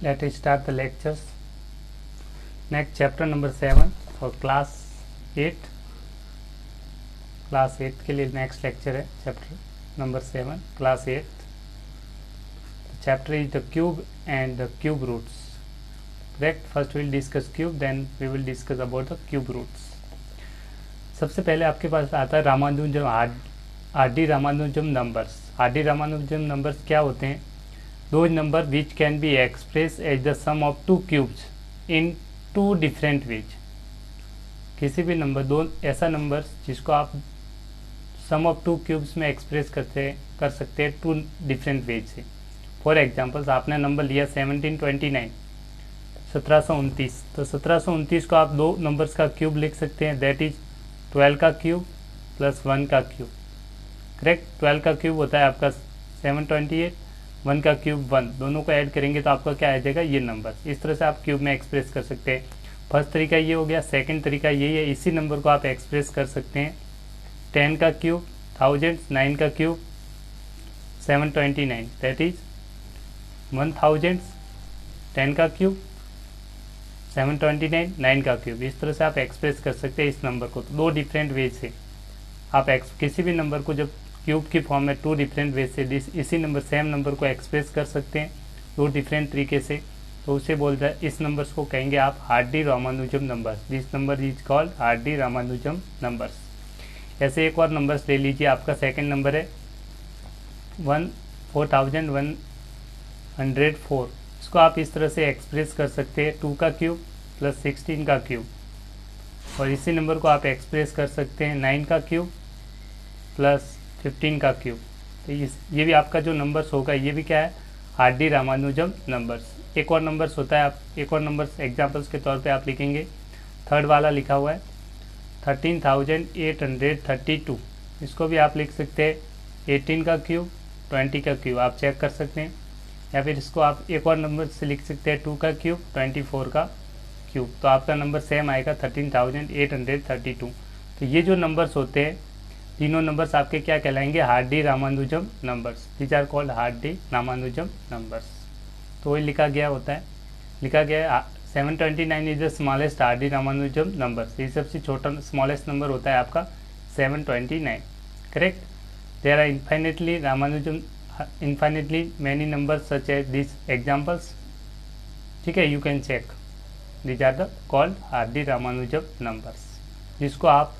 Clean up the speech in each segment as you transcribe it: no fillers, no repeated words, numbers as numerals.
Let us start the lectures. Next, chapter number 7 for class 8. Class 8 के लिए next lecture है chapter number 7 class 8. The chapter is the cube and the cube roots. Correct. First we will discuss cube, then we will discuss about the cube roots. सबसे पहले आपके पास आता है Ramanujan RD. Ramanujan numbers. RD. Ramanujan numbers क्या होते हैं? Those number which can be expressed as the sum of two cubes in two different ways. किसी भी नंबर दो ऐसा नंबर जिसको आप सम ऑफ टू क्यूब्स में एक्सप्रेस कर सकते हैं टू डिफरेंट वेज से. फॉर एग्जांपल्स आपने नंबर लिया 1729 1729, तो 1729 को आप दो नंबर्स का क्यूब लिख सकते हैं, दैट इज 12 का क्यूब प्लस 1 का क्यूब. करेक्ट. 12 का क्यूब होता है आपका 728, 1 का क्यूब 1, दोनों को ऐड करेंगे तो आपका क्या आ जाएगा, ये नंबर. इस तरह से आप क्यूब में एक्सप्रेस कर सकते हैं. फर्स्ट तरीका ये हो गया. सेकंड तरीका यही है, इसी नंबर को आप एक्सप्रेस कर सकते हैं 10 का क्यूब, 1000, 9 का क्यूब 729, दैट इज 1000, 10 का क्यूब 729, 9 का क्यूब. इस तरह से आप एक्सप्रेस कर सकते हैं इस नंबर को. तो दो डिफरेंट वे से आप किसी भी नंबर को जब क्यूब की फॉर्म में टू डिफरेंट वे से इसी नंबर सेम नंबर को एक्सप्रेस कर सकते हैं दो डिफरेंट तरीके से, तो उसे बोलता है, इस नंबर्स को कहेंगे आप RD. Ramanujan numbers. This number is called Hardy. Ramanujan numbers. ऐसे एक और नंबर्स ले लीजिए. आपका सेकंड नंबर है 4104. इसको आप इस तरह से एक्सप्रेस कर सकते हैं 2 का क्यूब प्लस 16 का क्यूब. और इसी नंबर को आप एक्सप्रेस कर सकते हैं 9 का क्यूब प्लस 15 का क्यूब. तो ये भी आपका जो नंबर्स होगा ये भी क्या है, आर.डी. रामानुजम नंबर्स. एक और नंबर्स होता है, आप एक और नंबर्स एग्जांपल्स के तौर पे आप लिखेंगे. थर्ड वाला लिखा हुआ है 13,832. इसको भी आप लिख सकते हैं 18 का क्यूब 20 का क्यूब. आप चेक कर सकते हैं. या फिर इसको आप एक और नंबर से लिख सकते हैं 2 का क्यूब 24 का क्यूब. तो आपका नंबर सेम आएगा 13,832. तो ये जो नंबर्स होते हैं तीनों नंबर्स आपके क्या कहलाएंगे, Hardy. Ramanujan numbers. These are called Hardy. Ramanujan numbers. तो वही लिखा गया होता है, लिखा गया है 729 is the smallest Hardy. Ramanujan numbers. ये सबसे छोटा स्मॉलेस्ट नंबर होता है आपका 729. Correct. There are infinitely many numbers such as this examples. ठीक है, you can check. These are the called Hardy. Ramanujan numbers, जिसको आप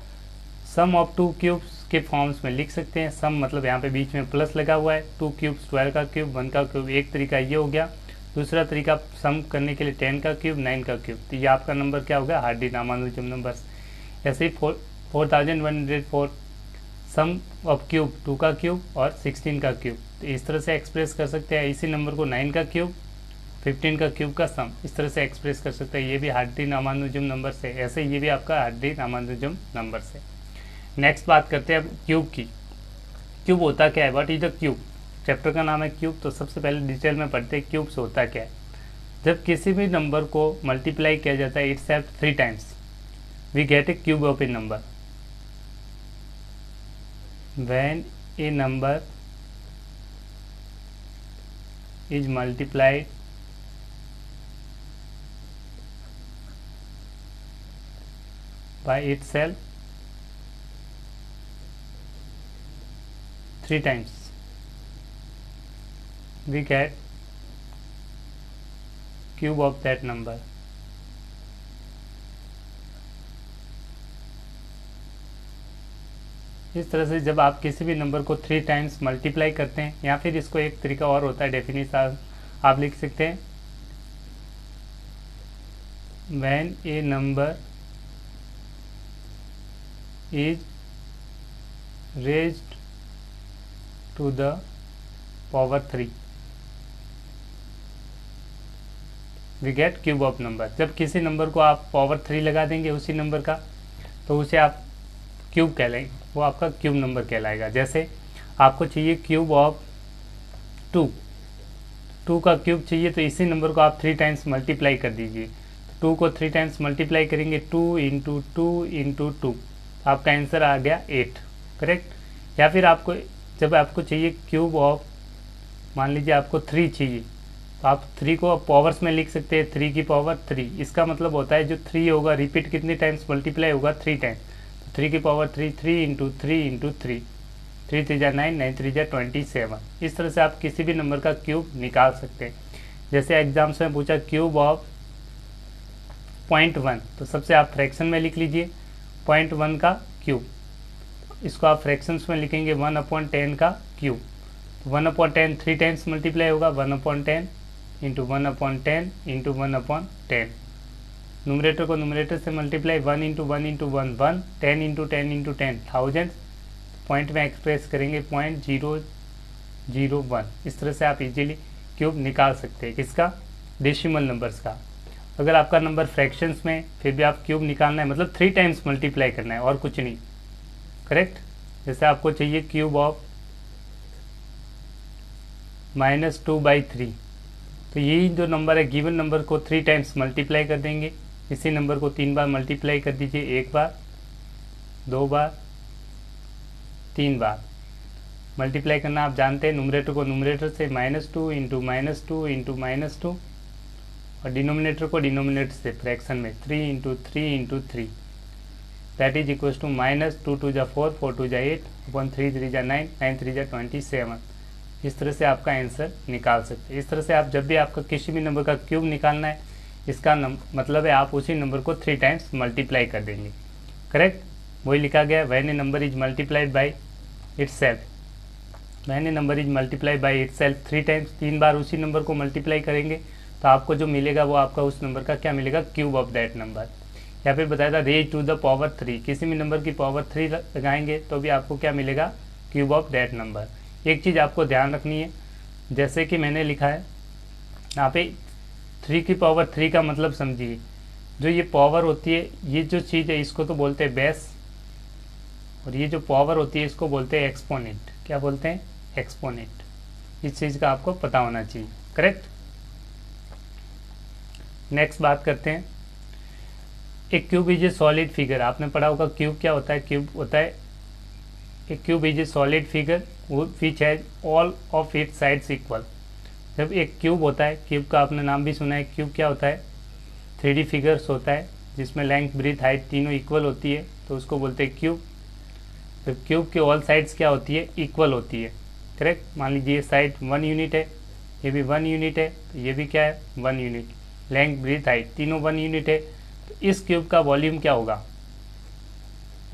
सम ऑफ टू क्यूब्स के फॉर्म्स में लिख सकते हैं. सम मतलब यहाँ पे बीच में प्लस लगा हुआ है. 2 क्यूब्स 12 का क्यूब 1 का क्यूब. एक तरीका ये हो गया. दूसरा तरीका सम करने के लिए 10 का क्यूब 9 का क्यूब. तो ये आपका नंबर क्या होगा, आर.डी. रामानुजम नंबर्स. ऐसे ही 4104 सम ऑफ क्यूब 2 का क्यूब और 16 का क्यूब. तो इस तरह से एक्सप्रेस कर सकते हैं. इसी नंबर को 9 का क्यूब 15 का क्यूब का सम इस तरह से एक्सप्रेस कर सकते हैं. ये भी आर.डी. रामानुजम नंबर से. ऐसे ये भी आपका आर.डी. रामानुजम नंबर से. नेक्स्ट बात करते हैं अब क्यूब की. क्यूब होता क्या है, what is the cube. Chapter का नाम है क्यूब. तो सबसे पहले डिटेल में पढ़ते हैं क्यूब से होता क्या है. जब किसी भी नंबर को मल्टीप्लाई किया जाता है itself 3 times, we get a cube of a number. When a number is multiplied by itself 3 times, we get cube of that number. इस तरह से जब आप किसी भी नंबर को 3 टाइम्स मल्टीप्लाई करते हैं, या फिर इसको एक तरीका और होता है, डेफिनेशन आप लिख सकते हैं when a number is raised to the power 3, we get cube of number. जब किसी नंबर को आप पावर 3 लगा देंगे उसी नंबर का, तो उसे आप क्यूब कहलाएंगे, वो आपका क्यूब नंबर कहलाएगा. जैसे आपको चाहिए क्यूब ऑफ 2 का क्यूब चाहिए, तो इसी नंबर को आप 3 टाइम्स मल्टीप्लाई कर दीजिए. 2 को 3 टाइम्स मल्टीप्लाई करेंगे 2 इंटू 2, आपका आंसर आ गया 8. करेक्ट. या फिर आपको जब आपको चाहिए क्यूब ऑफ, मान लीजिए आपको 3 चाहिए, तो आप 3 को पावर्स में लिख सकते हैं, 3 की पावर 3। इसका मतलब होता है जो 3 होगा रिपीट कितने टाइम्स मल्टीप्लाई होगा, 3 टाइम्स। तो 3 की पावर 3, 3 इंटू 3 इंटू 3, 3 3 जा 9, 9 3 जा 27। इस तरह से आप किसी भी नंबर का क्यूब निकाल सकते हैं। जैसे एग्जाम्स में पूछा क्यूब ऑफ 0.1, तो सबसे आप फ्रैक्शन में लिख लीजिए 0.1 का क्यूब। इसको आप फ्रैक्शंस में लिखेंगे 1/10 का क्यूब। 1/10 3 टाइम्स मल्टीप्लाई होगा, 1/10 इंटू 1/10 इंटू 1/10। न्यूमरेटर को न्यूमरेटर से multiply, 1 into 1 into 1 1, 10 into 10 into 10 1000। Point में एक्सप्रेस करेंगे 0.001। इस तरह से आप इजीली क्यूब निकाल सकते हैं, किसका, डेसिमल नंबर्स का। अगर आपका नंबर फ्रैक्शंस में फिर भी आप क्यूब निकालना है, मतलब 3 टाइम्स मल्टीप्लाई करना है और कुछ नहीं, करेक्ट। जैसे आपको चाहिए क्यूब ऑफ -2/3, तो यही जो नंबर है गिवन नंबर को 3 टाइम्स मल्टीप्लाई कर देंगे। इसी नंबर को 3 बार मल्टीप्लाई कर दीजिए, 1 बार, 2 बार, 3 बार मल्टीप्लाई करना आप जानते हैं। न्यूमरेटर को न्यूमरेटर से -2 इंटू -2 इंटू -2, और डिनोमिनेटर को डिनोमिनेटर से फ्रैक्शन में 3 into 3 into 3, that is equals to -2 2 जा 4, 4 2 जा 8, अपॉन 3 3 जा 9, 9 3 जा 27। इस तरह से आपका आंसर निकाल सकते हैं। इस तरह से आप जब भी आपका किसी भी नंबर का क्यूब निकालना है, इसका मतलब है आप उसी नंबर को 3 टाइम्स मल्टीप्लाई कर देंगे, करेक्ट। वही लिखा गया, when a number is multiplied by itself, when a number is multiplied by itself 3 times, 3 बार उसी नंबर को मल्टीप्लाई करेंगे तो आपको जो मिलेगा वो आपका उस नंबर का क्या मिलेगा, क्यूब ऑफ दैट नंबर। या फिर बताया था रेज टू द पावर 3, किसी भी नंबर की पावर 3 लगाएंगे तो भी आपको क्या मिलेगा, क्यूब ऑफ दैट नंबर। एक चीज़ आपको ध्यान रखनी है, जैसे कि मैंने लिखा है यहाँ पे 3 की पावर 3 का मतलब समझिए, जो ये पावर होती है, ये जो चीज़ है इसको तो बोलते हैं बेस, और ये जो पावर होती है इसको बोलते हैं एक्सपोनेंट। क्या बोलते हैं, एक्सपोनेंट। इस चीज़ का आपको पता होना चाहिए, करेक्ट। नेक्स्ट बात करते हैं, एक cube is a solid figure. आपने पढ़ा होगा क्यूब क्या होता है, क्यूब होता है, एक cube is a solid figure which has all of it sides equal. जब एक क्यूब होता है, क्यूब का आपने नाम भी सुना है, क्यूब क्या होता है, 3D फिगर्स होता है जिसमें लेंथ ब्रीथ हाइट तीनों इक्वल होती है, तो उसको बोलते हैं क्यूब। तो क्यूब के ऑल साइड्स क्या होती है, इक्वल होती है, करेक्ट। मान लीजिए ये साइड 1 यूनिट है, ये भी 1 यूनिट है, तो ये भी क्या है, 1 यूनिट। लेंथ ब्रीथ हाइट तीनों 1 यूनिट है, तो इस क्यूब का वॉल्यूम क्या होगा,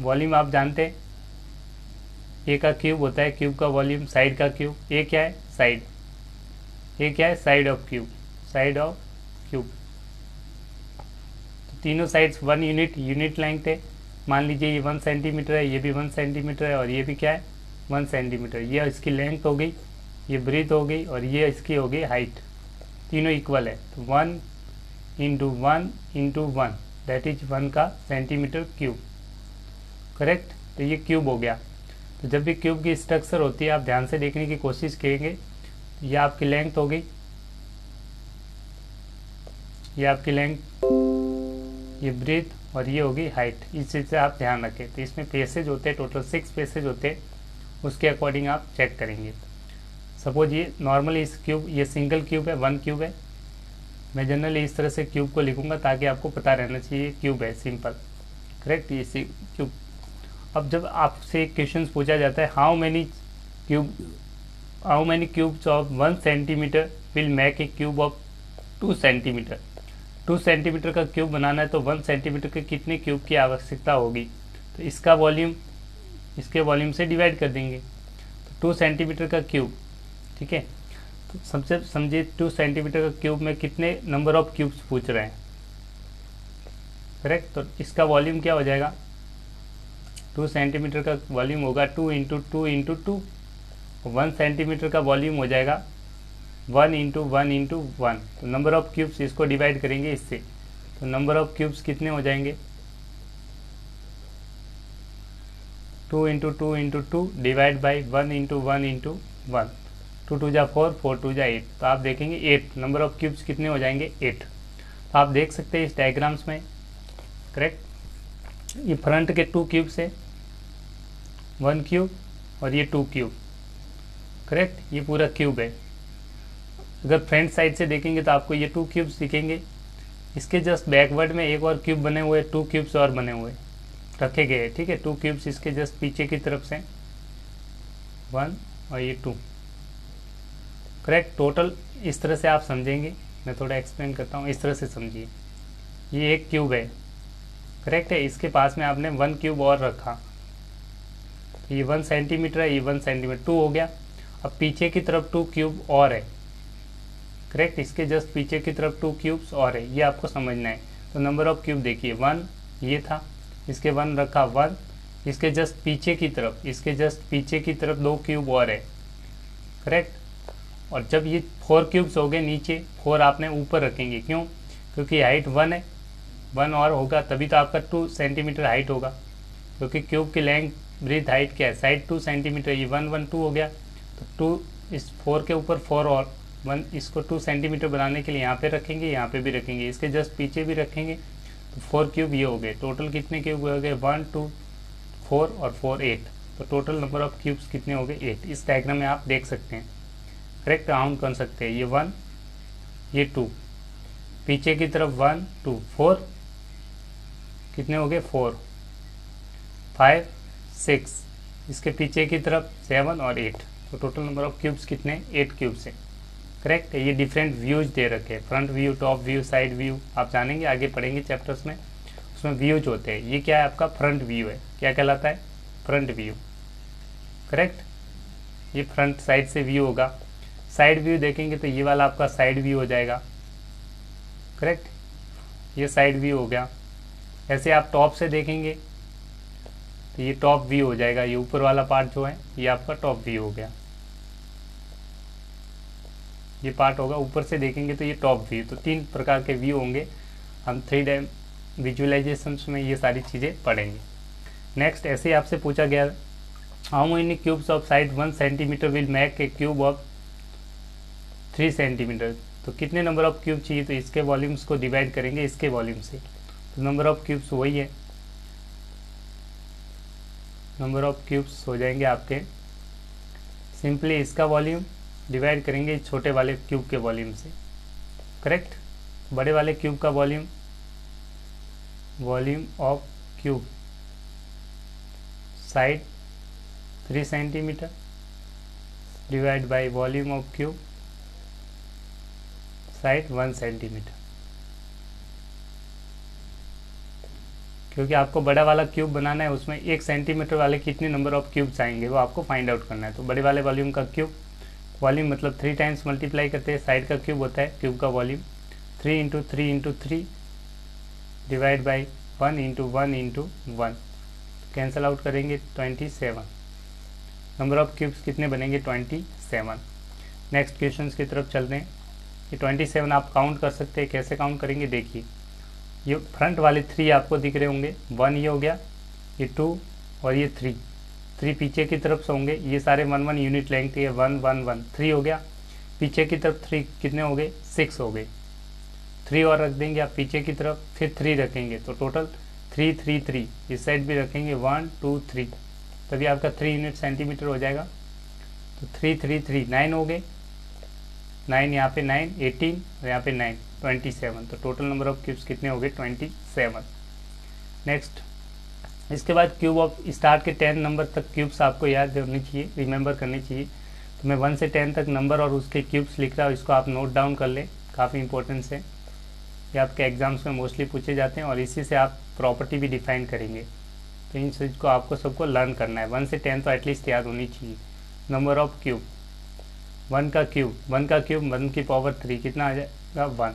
वॉल्यूम आप जानते हैं, ए का क्यूब होता है क्यूब का वॉल्यूम, साइड का क्यूब, ए क्या है, साइड, ए क्या है, side of cube, side of cube. तो तीनों साइड्स 1 यूनिट, यूनिट लेंथ है। मान लीजिए ये 1 सेंटीमीटर है, ये भी 1 सेंटीमीटर है, और ये भी क्या है, 1 सेंटीमीटर। ये इसकी लेंथ हो गई, ये ब्रीथ हो गई, और ये इसकी हो गई हाइट, तीनों इक्वल है। तो 1 इंटू 1 इंटू 1 दैट इज 1 का सेंटीमीटर क्यूब, करेक्ट। तो ये क्यूब हो गया। तो जब भी क्यूब की स्ट्रक्चर होती है आप ध्यान से देखने की कोशिश करेंगे, ये आपकी लेंथ हो गई, ये आपकी लेंथ, ये ब्रीथ, और ये होगी हाइट। इस चीज़ से आप ध्यान रखें। तो इसमें पेसेज होते हैं, टोटल 6 पेसेज होते हैं, उसके अकॉर्डिंग आप चेक करेंगे। सपोज ये नॉर्मली इस क्यूब, ये सिंगल क्यूब है, 1 क्यूब है, मैं जनरली इस तरह से क्यूब को लिखूंगा ताकि आपको पता रहना चाहिए क्यूब है, सिंपल, करेक्ट। ये क्यूब। अब जब आपसे एक क्वेश्चन पूछा जाता है how many cubes of 1 centimetre will make a cube of 2 centimetre. 2 centimetre का क्यूब बनाना है तो 1 सेंटीमीटर के कितने क्यूब की आवश्यकता होगी, तो इसका वॉल्यूम इसके वॉल्यूम से डिवाइड कर देंगे। तो 2 सेंटीमीटर का क्यूब, ठीक है। तो सबसे समझिए 2 सेंटीमीटर का क्यूब में कितने नंबर ऑफ क्यूब्स पूछ रहे हैं, करेक्ट। तो इसका वॉल्यूम क्या हो जाएगा, 2 सेंटीमीटर का वॉल्यूम होगा 2 इंटू 2 इंटू 2, 1 सेंटीमीटर का वॉल्यूम हो जाएगा 1 इंटू 1 इंटू 1। तो नंबर ऑफ क्यूब्स इसको डिवाइड करेंगे इससे, तो नंबर ऑफ क्यूब्स कितने हो जाएंगे, 2 into 2 into 2 divide by 1 into 1 into 1, 2 2 जा 4, 4 2 जा 8। तो आप देखेंगे 8 नंबर ऑफ क्यूब्स कितने हो जाएंगे, 8। तो आप देख सकते हैं इस डायग्राम्स में, करेक्ट। ये फ्रंट के 2 क्यूब्स है, 1 क्यूब और ये 2 क्यूब, करेक्ट। ये पूरा क्यूब है। अगर फ्रंट साइड से देखेंगे तो आपको ये 2 क्यूब्स दिखेंगे। इसके जस्ट बैकवर्ड में एक और क्यूब बने हुए, 2 क्यूब्स और बने हुए रखे गए, ठीक है। 2 क्यूब्स इसके जस्ट पीछे की तरफ से, 1 और ये 2, करेक्ट। टोटल इस तरह से आप समझेंगे, मैं थोड़ा एक्सप्लेन करता हूँ, इस तरह से समझिए। ये एक क्यूब है, करेक्ट है। इसके पास में आपने 1 क्यूब और रखा, ये 1 सेंटीमीटर है, ये 1 सेंटीमीटर, 2 हो गया। अब पीछे की तरफ 2 क्यूब और है, करेक्ट। इसके जस्ट पीछे की तरफ 2 क्यूब्स और है, ये आपको समझना है। तो नंबर ऑफ क्यूब देखिए, 1 ये था, इसके 1 रखा, 1, इसके जस्ट पीछे की तरफ, इसके जस्ट पीछे की तरफ 2 क्यूब और है, करेक्ट। और जब ये 4 क्यूब्स हो गए नीचे, 4 आपने ऊपर रखेंगे, क्यों? क्योंकि हाइट 1 है, 1 और होगा तभी तो आपका 2 सेंटीमीटर हाइट होगा, क्योंकि क्यूब की लेंथ ब्रीथ हाइट क्या है, साइड 2 सेंटीमीटर, ये 1 1 2 हो गया। तो 2 इस 4 के ऊपर 4 और 1, इसको 2 सेंटीमीटर बनाने के लिए यहाँ पे रखेंगे, यहाँ पे भी रखेंगे, इसके जस्ट पीछे भी रखेंगे। तो 4 क्यूब ये हो गए। टोटल कितने क्यूब हो गए? 1 2 4 और 4 8। तो टोटल नंबर ऑफ क्यूब्स कितने हो गए? 8। इस डायग्राम में आप देख सकते हैं, करेक्ट, काउंट कर सकते हैं। ये 1, ये 2, पीछे की तरफ 1 2 4, कितने हो गए? 4 5 6, इसके पीछे की तरफ 7 और 8। तो टोटल नंबर ऑफ क्यूब्स कितने? 8 क्यूब्स है, करेक्ट। ये डिफरेंट व्यूज दे रखे हैं, front view, top view, side view, आप जानेंगे आगे पढ़ेंगे चैप्टर्स में, उसमें व्यूज होते हैं। ये क्या है? आपका फ्रंट व्यू है। क्या कहलाता है? Front view, correct. ये फ्रंट साइड से व्यू होगा। साइड व्यू देखेंगे तो ये वाला आपका साइड व्यू हो जाएगा, करेक्ट। ये साइड व्यू हो गया। ऐसे आप टॉप से देखेंगे तो ये टॉप व्यू हो जाएगा। ये ऊपर वाला पार्ट जो है ये आपका टॉप व्यू हो गया, ये पार्ट होगा। ऊपर से देखेंगे तो ये टॉप व्यू। तो 3 प्रकार के व्यू होंगे। हम 3D विजुअलाइजेशंस में ये सारी चीज़ें पढ़ेंगे। नेक्स्ट, ऐसे ही आपसे पूछा गया, how many cubes of side 1 centimetre will make a cube of 3 centimetre. तो कितने नंबर ऑफ क्यूब चाहिए? तो इसके वॉल्यूम्स को डिवाइड करेंगे इसके वॉल्यूम से। तो नंबर ऑफ क्यूब्स वही है, नंबर ऑफ क्यूब्स हो जाएंगे आपके, सिंपली इसका वॉल्यूम डिवाइड करेंगे छोटे वाले क्यूब के वॉल्यूम से, करेक्ट। बड़े वाले क्यूब का volume, volume of cube side 3 centimetre divide by volume of cube side 1 centimetre. क्योंकि आपको बड़ा वाला क्यूब बनाना है, उसमें 1 सेंटीमीटर वाले कितने नंबर ऑफ क्यूब्स आएंगे वो आपको फाइंड आउट करना है। तो बड़े वाले वॉल्यूम का क्यूब, वॉल्यूम मतलब 3 टाइम्स मल्टीप्लाई करते हैं, साइड का क्यूब होता है क्यूब का volume, 3 into 3 into 3 divide by 1 into 1 into 1, cancel out करेंगे 27। नंबर ऑफ क्यूब्स कितने बनेंगे? 27। नेक्स्ट क्वेश्चन की तरफ चलते हैं। ये 27 आप काउंट कर सकते हैं। कैसे काउंट करेंगे? देखिए, ये फ्रंट वाले 3 आपको दिख रहे होंगे, 1 ये हो गया, ये 2 और ये 3 पीछे की तरफ से होंगे। ये सारे 1 1 यूनिट लेंथ है, 1 1 1 3 हो गया। पीछे की तरफ 3 कितने हो गए? 6 हो गए। 3 और रख देंगे आप पीछे की तरफ, फिर 3 रखेंगे, तो टोटल 3 3 3। इस साइड भी रखेंगे 1 2 3, तभी आपका 3 यूनिट सेंटीमीटर हो जाएगा। तो 3 3 3 9 हो गए, 9 यहाँ पे 9 18 और यहाँ पे 9 27। तो टोटल नंबर ऑफ क्यूब्स कितने हो गए? 27। नेक्स्ट, इसके बाद क्यूब ऑफ स्टार्ट के 10 नंबर तक क्यूब्स आपको याद होनी चाहिए, रिमेंबर करनी चाहिए। तो मैं 1 से 10 तक नंबर और उसके क्यूब्स लिख रहा हूँ, इसको आप नोट डाउन कर लें, काफ़ी इंपॉर्टेंस है। ये आपके एग्जाम्स में मोस्टली पूछे जाते हैं और इसी से आप प्रॉपर्टी भी डिफाइन करेंगे। तो इन चीज़ को आपको सबको लर्न करना है। 1 से 10 तो एटलीस्ट याद होनी चाहिए। नंबर ऑफ क्यूब, 1 का क्यूब 1 की पावर 3 कितना आ जाएगा? 1।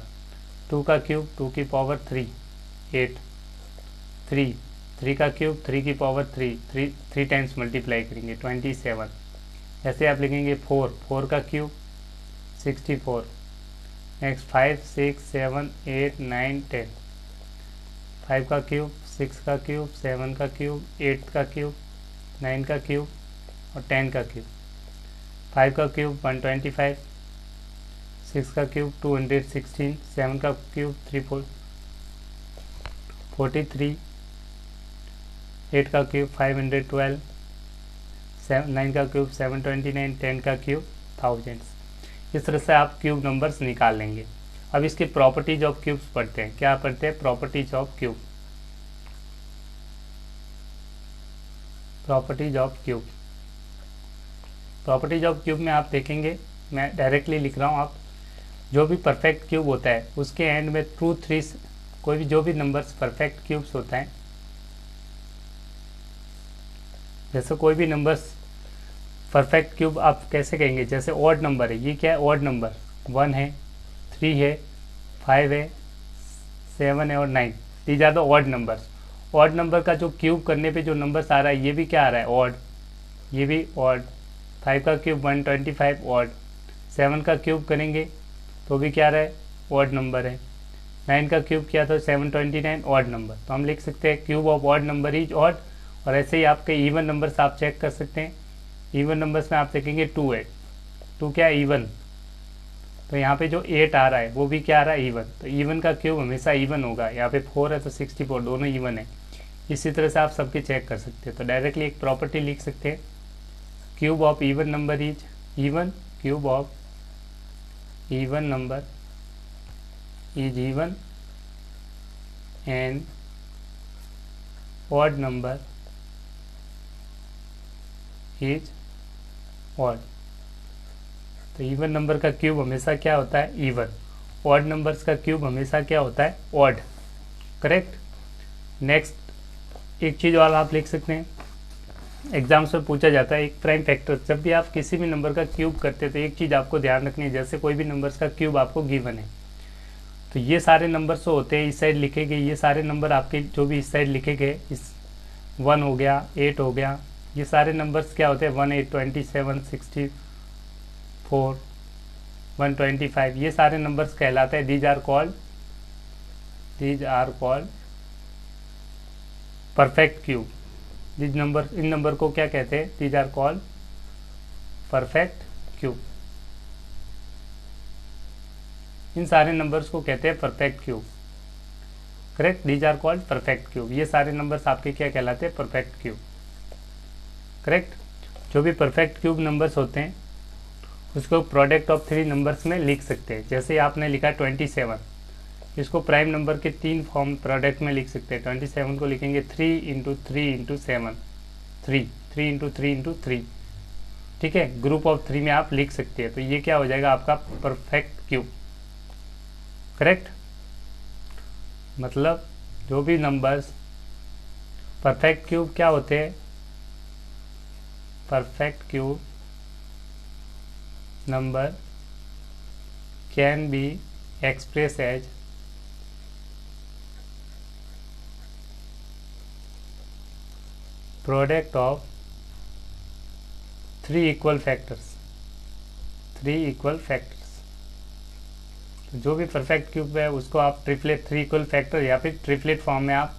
2 का क्यूब 2 की पावर 3 8। 3 का क्यूब 3 की पावर 3 टाइम्स मल्टीप्लाई करेंगे 27। ऐसे आप लिखेंगे 4 का क्यूब 64। नेक्स्ट 5 6 7 8 9 10। 5 का क्यूब 6 का क्यूब 7 का क्यूब 8 का क्यूब 9 का क्यूब और 10 का क्यूब। 5 का क्यूब 125, 6 का क्यूब 216, 7 का क्यूब 43, 8 का क्यूब 512, 9 का क्यूब 729, 10 का क्यूब 1000। इस तरह से आप क्यूब नंबर्स निकाल लेंगे। अब इसके प्रॉपर्टीज ऑफ क्यूब्स पढ़ते हैं। क्या पढ़ते हैं? Properties of cube. Properties of cube. Properties of cube में आप देखेंगे, मैं डायरेक्टली लिख रहा हूँ, आप जो भी परफेक्ट क्यूब होता है उसके एंड में 2 3 कोई भी जो भी नंबर्स परफेक्ट क्यूब्स होता है, जैसे कोई भी नंबर्स परफेक्ट क्यूब आप कैसे कहेंगे? जैसे ऑड नंबर है, ये क्या है? ऑड नंबर 1 है, 3 है, 5 है, 7 है और 9, these are the odd numbers. Odd number का जो क्यूब करने पे जो नंबर्स आ रहा है ये भी क्या आ रहा है? ऑड। ये भी ऑड। 5 का क्यूब 125 ऑड। 7 का क्यूब करेंगे तो भी क्या आ रहा है? ऑड नंबर है। 9 का क्यूब किया तो 729 ऑड नंबर। तो हम लिख सकते हैं cube of odd number is odd. और ऐसे ही आपके इवन नंबर्स आप चेक कर सकते हैं। इवन नंबर्स में आप देखेंगे 2 है, 2 क्या है? इवन। तो यहाँ पे जो 8 आ रहा है वो भी क्या आ रहा है? इवन। तो इवन का क्यूब हमेशा इवन होगा। यहाँ पे 4 है तो 64, दोनों इवन है। इसी तरह से आप सबके चेक कर सकते हैं। तो डायरेक्टली एक प्रॉपर्टी लिख सकते हैं, cube of even number is even, cube of even number is even and odd number is odd। तो इवन नंबर का क्यूब हमेशा क्या होता है? इवन। ऑड नंबर्स का क्यूब हमेशा क्या होता है? ऑड। करेक्ट। नेक्स्ट एक चीज़ और आप लिख सकते हैं, एग्जाम्स में पूछा जाता है, एक प्राइम फैक्टर। जब भी आप किसी भी नंबर का क्यूब करते हैं तो एक चीज़ आपको ध्यान रखनी है, जैसे कोई भी नंबर्स का क्यूब आपको गिवन है तो ये सारे नंबर्स जो होते हैं इस साइड लिखे गए, ये सारे नंबर आपके जो भी इस साइड लिखे गए, इस 1 हो गया, 8 हो गया, ये सारे नंबर्स क्या होते हैं? 1 8 27 64 125, ये सारे नंबर्स कहलाते हैं these are called perfect cube. These number, इन नंबर को क्या कहते हैं? These are called perfect cube. इन सारे नंबर्स को कहते हैं perfect cube. Correct. These are called perfect cube. ये सारे नंबर्स आपके क्या कहलाते हैं? Perfect cube. करेक्ट। जो भी परफेक्ट क्यूब नंबर्स होते हैं उसको प्रोडक्ट ऑफ 3 नंबर्स में लिख सकते हैं। जैसे आपने लिखा 27, इसको प्राइम नंबर के 3 फॉर्म प्रोडक्ट में लिख सकते हैं। 27 को लिखेंगे 3 इंटू 3 इंटू 7, 3 इंटू 3 इंटू 3। ठीक है, ग्रुप ऑफ 3 में आप लिख सकते हैं। तो ये क्या हो जाएगा? आपका परफेक्ट क्यूब। करेक्ट। मतलब जो भी नंबर्स परफेक्ट क्यूब क्या होते हैं? Perfect cube number can be express as product of 3 equal factors. 3 equal factors. तो जो भी परफेक्ट क्यूब है उसको आप ट्रिपलेट 3 इक्वल फैक्टर या फिर ट्रिपलेट फॉर्म में आप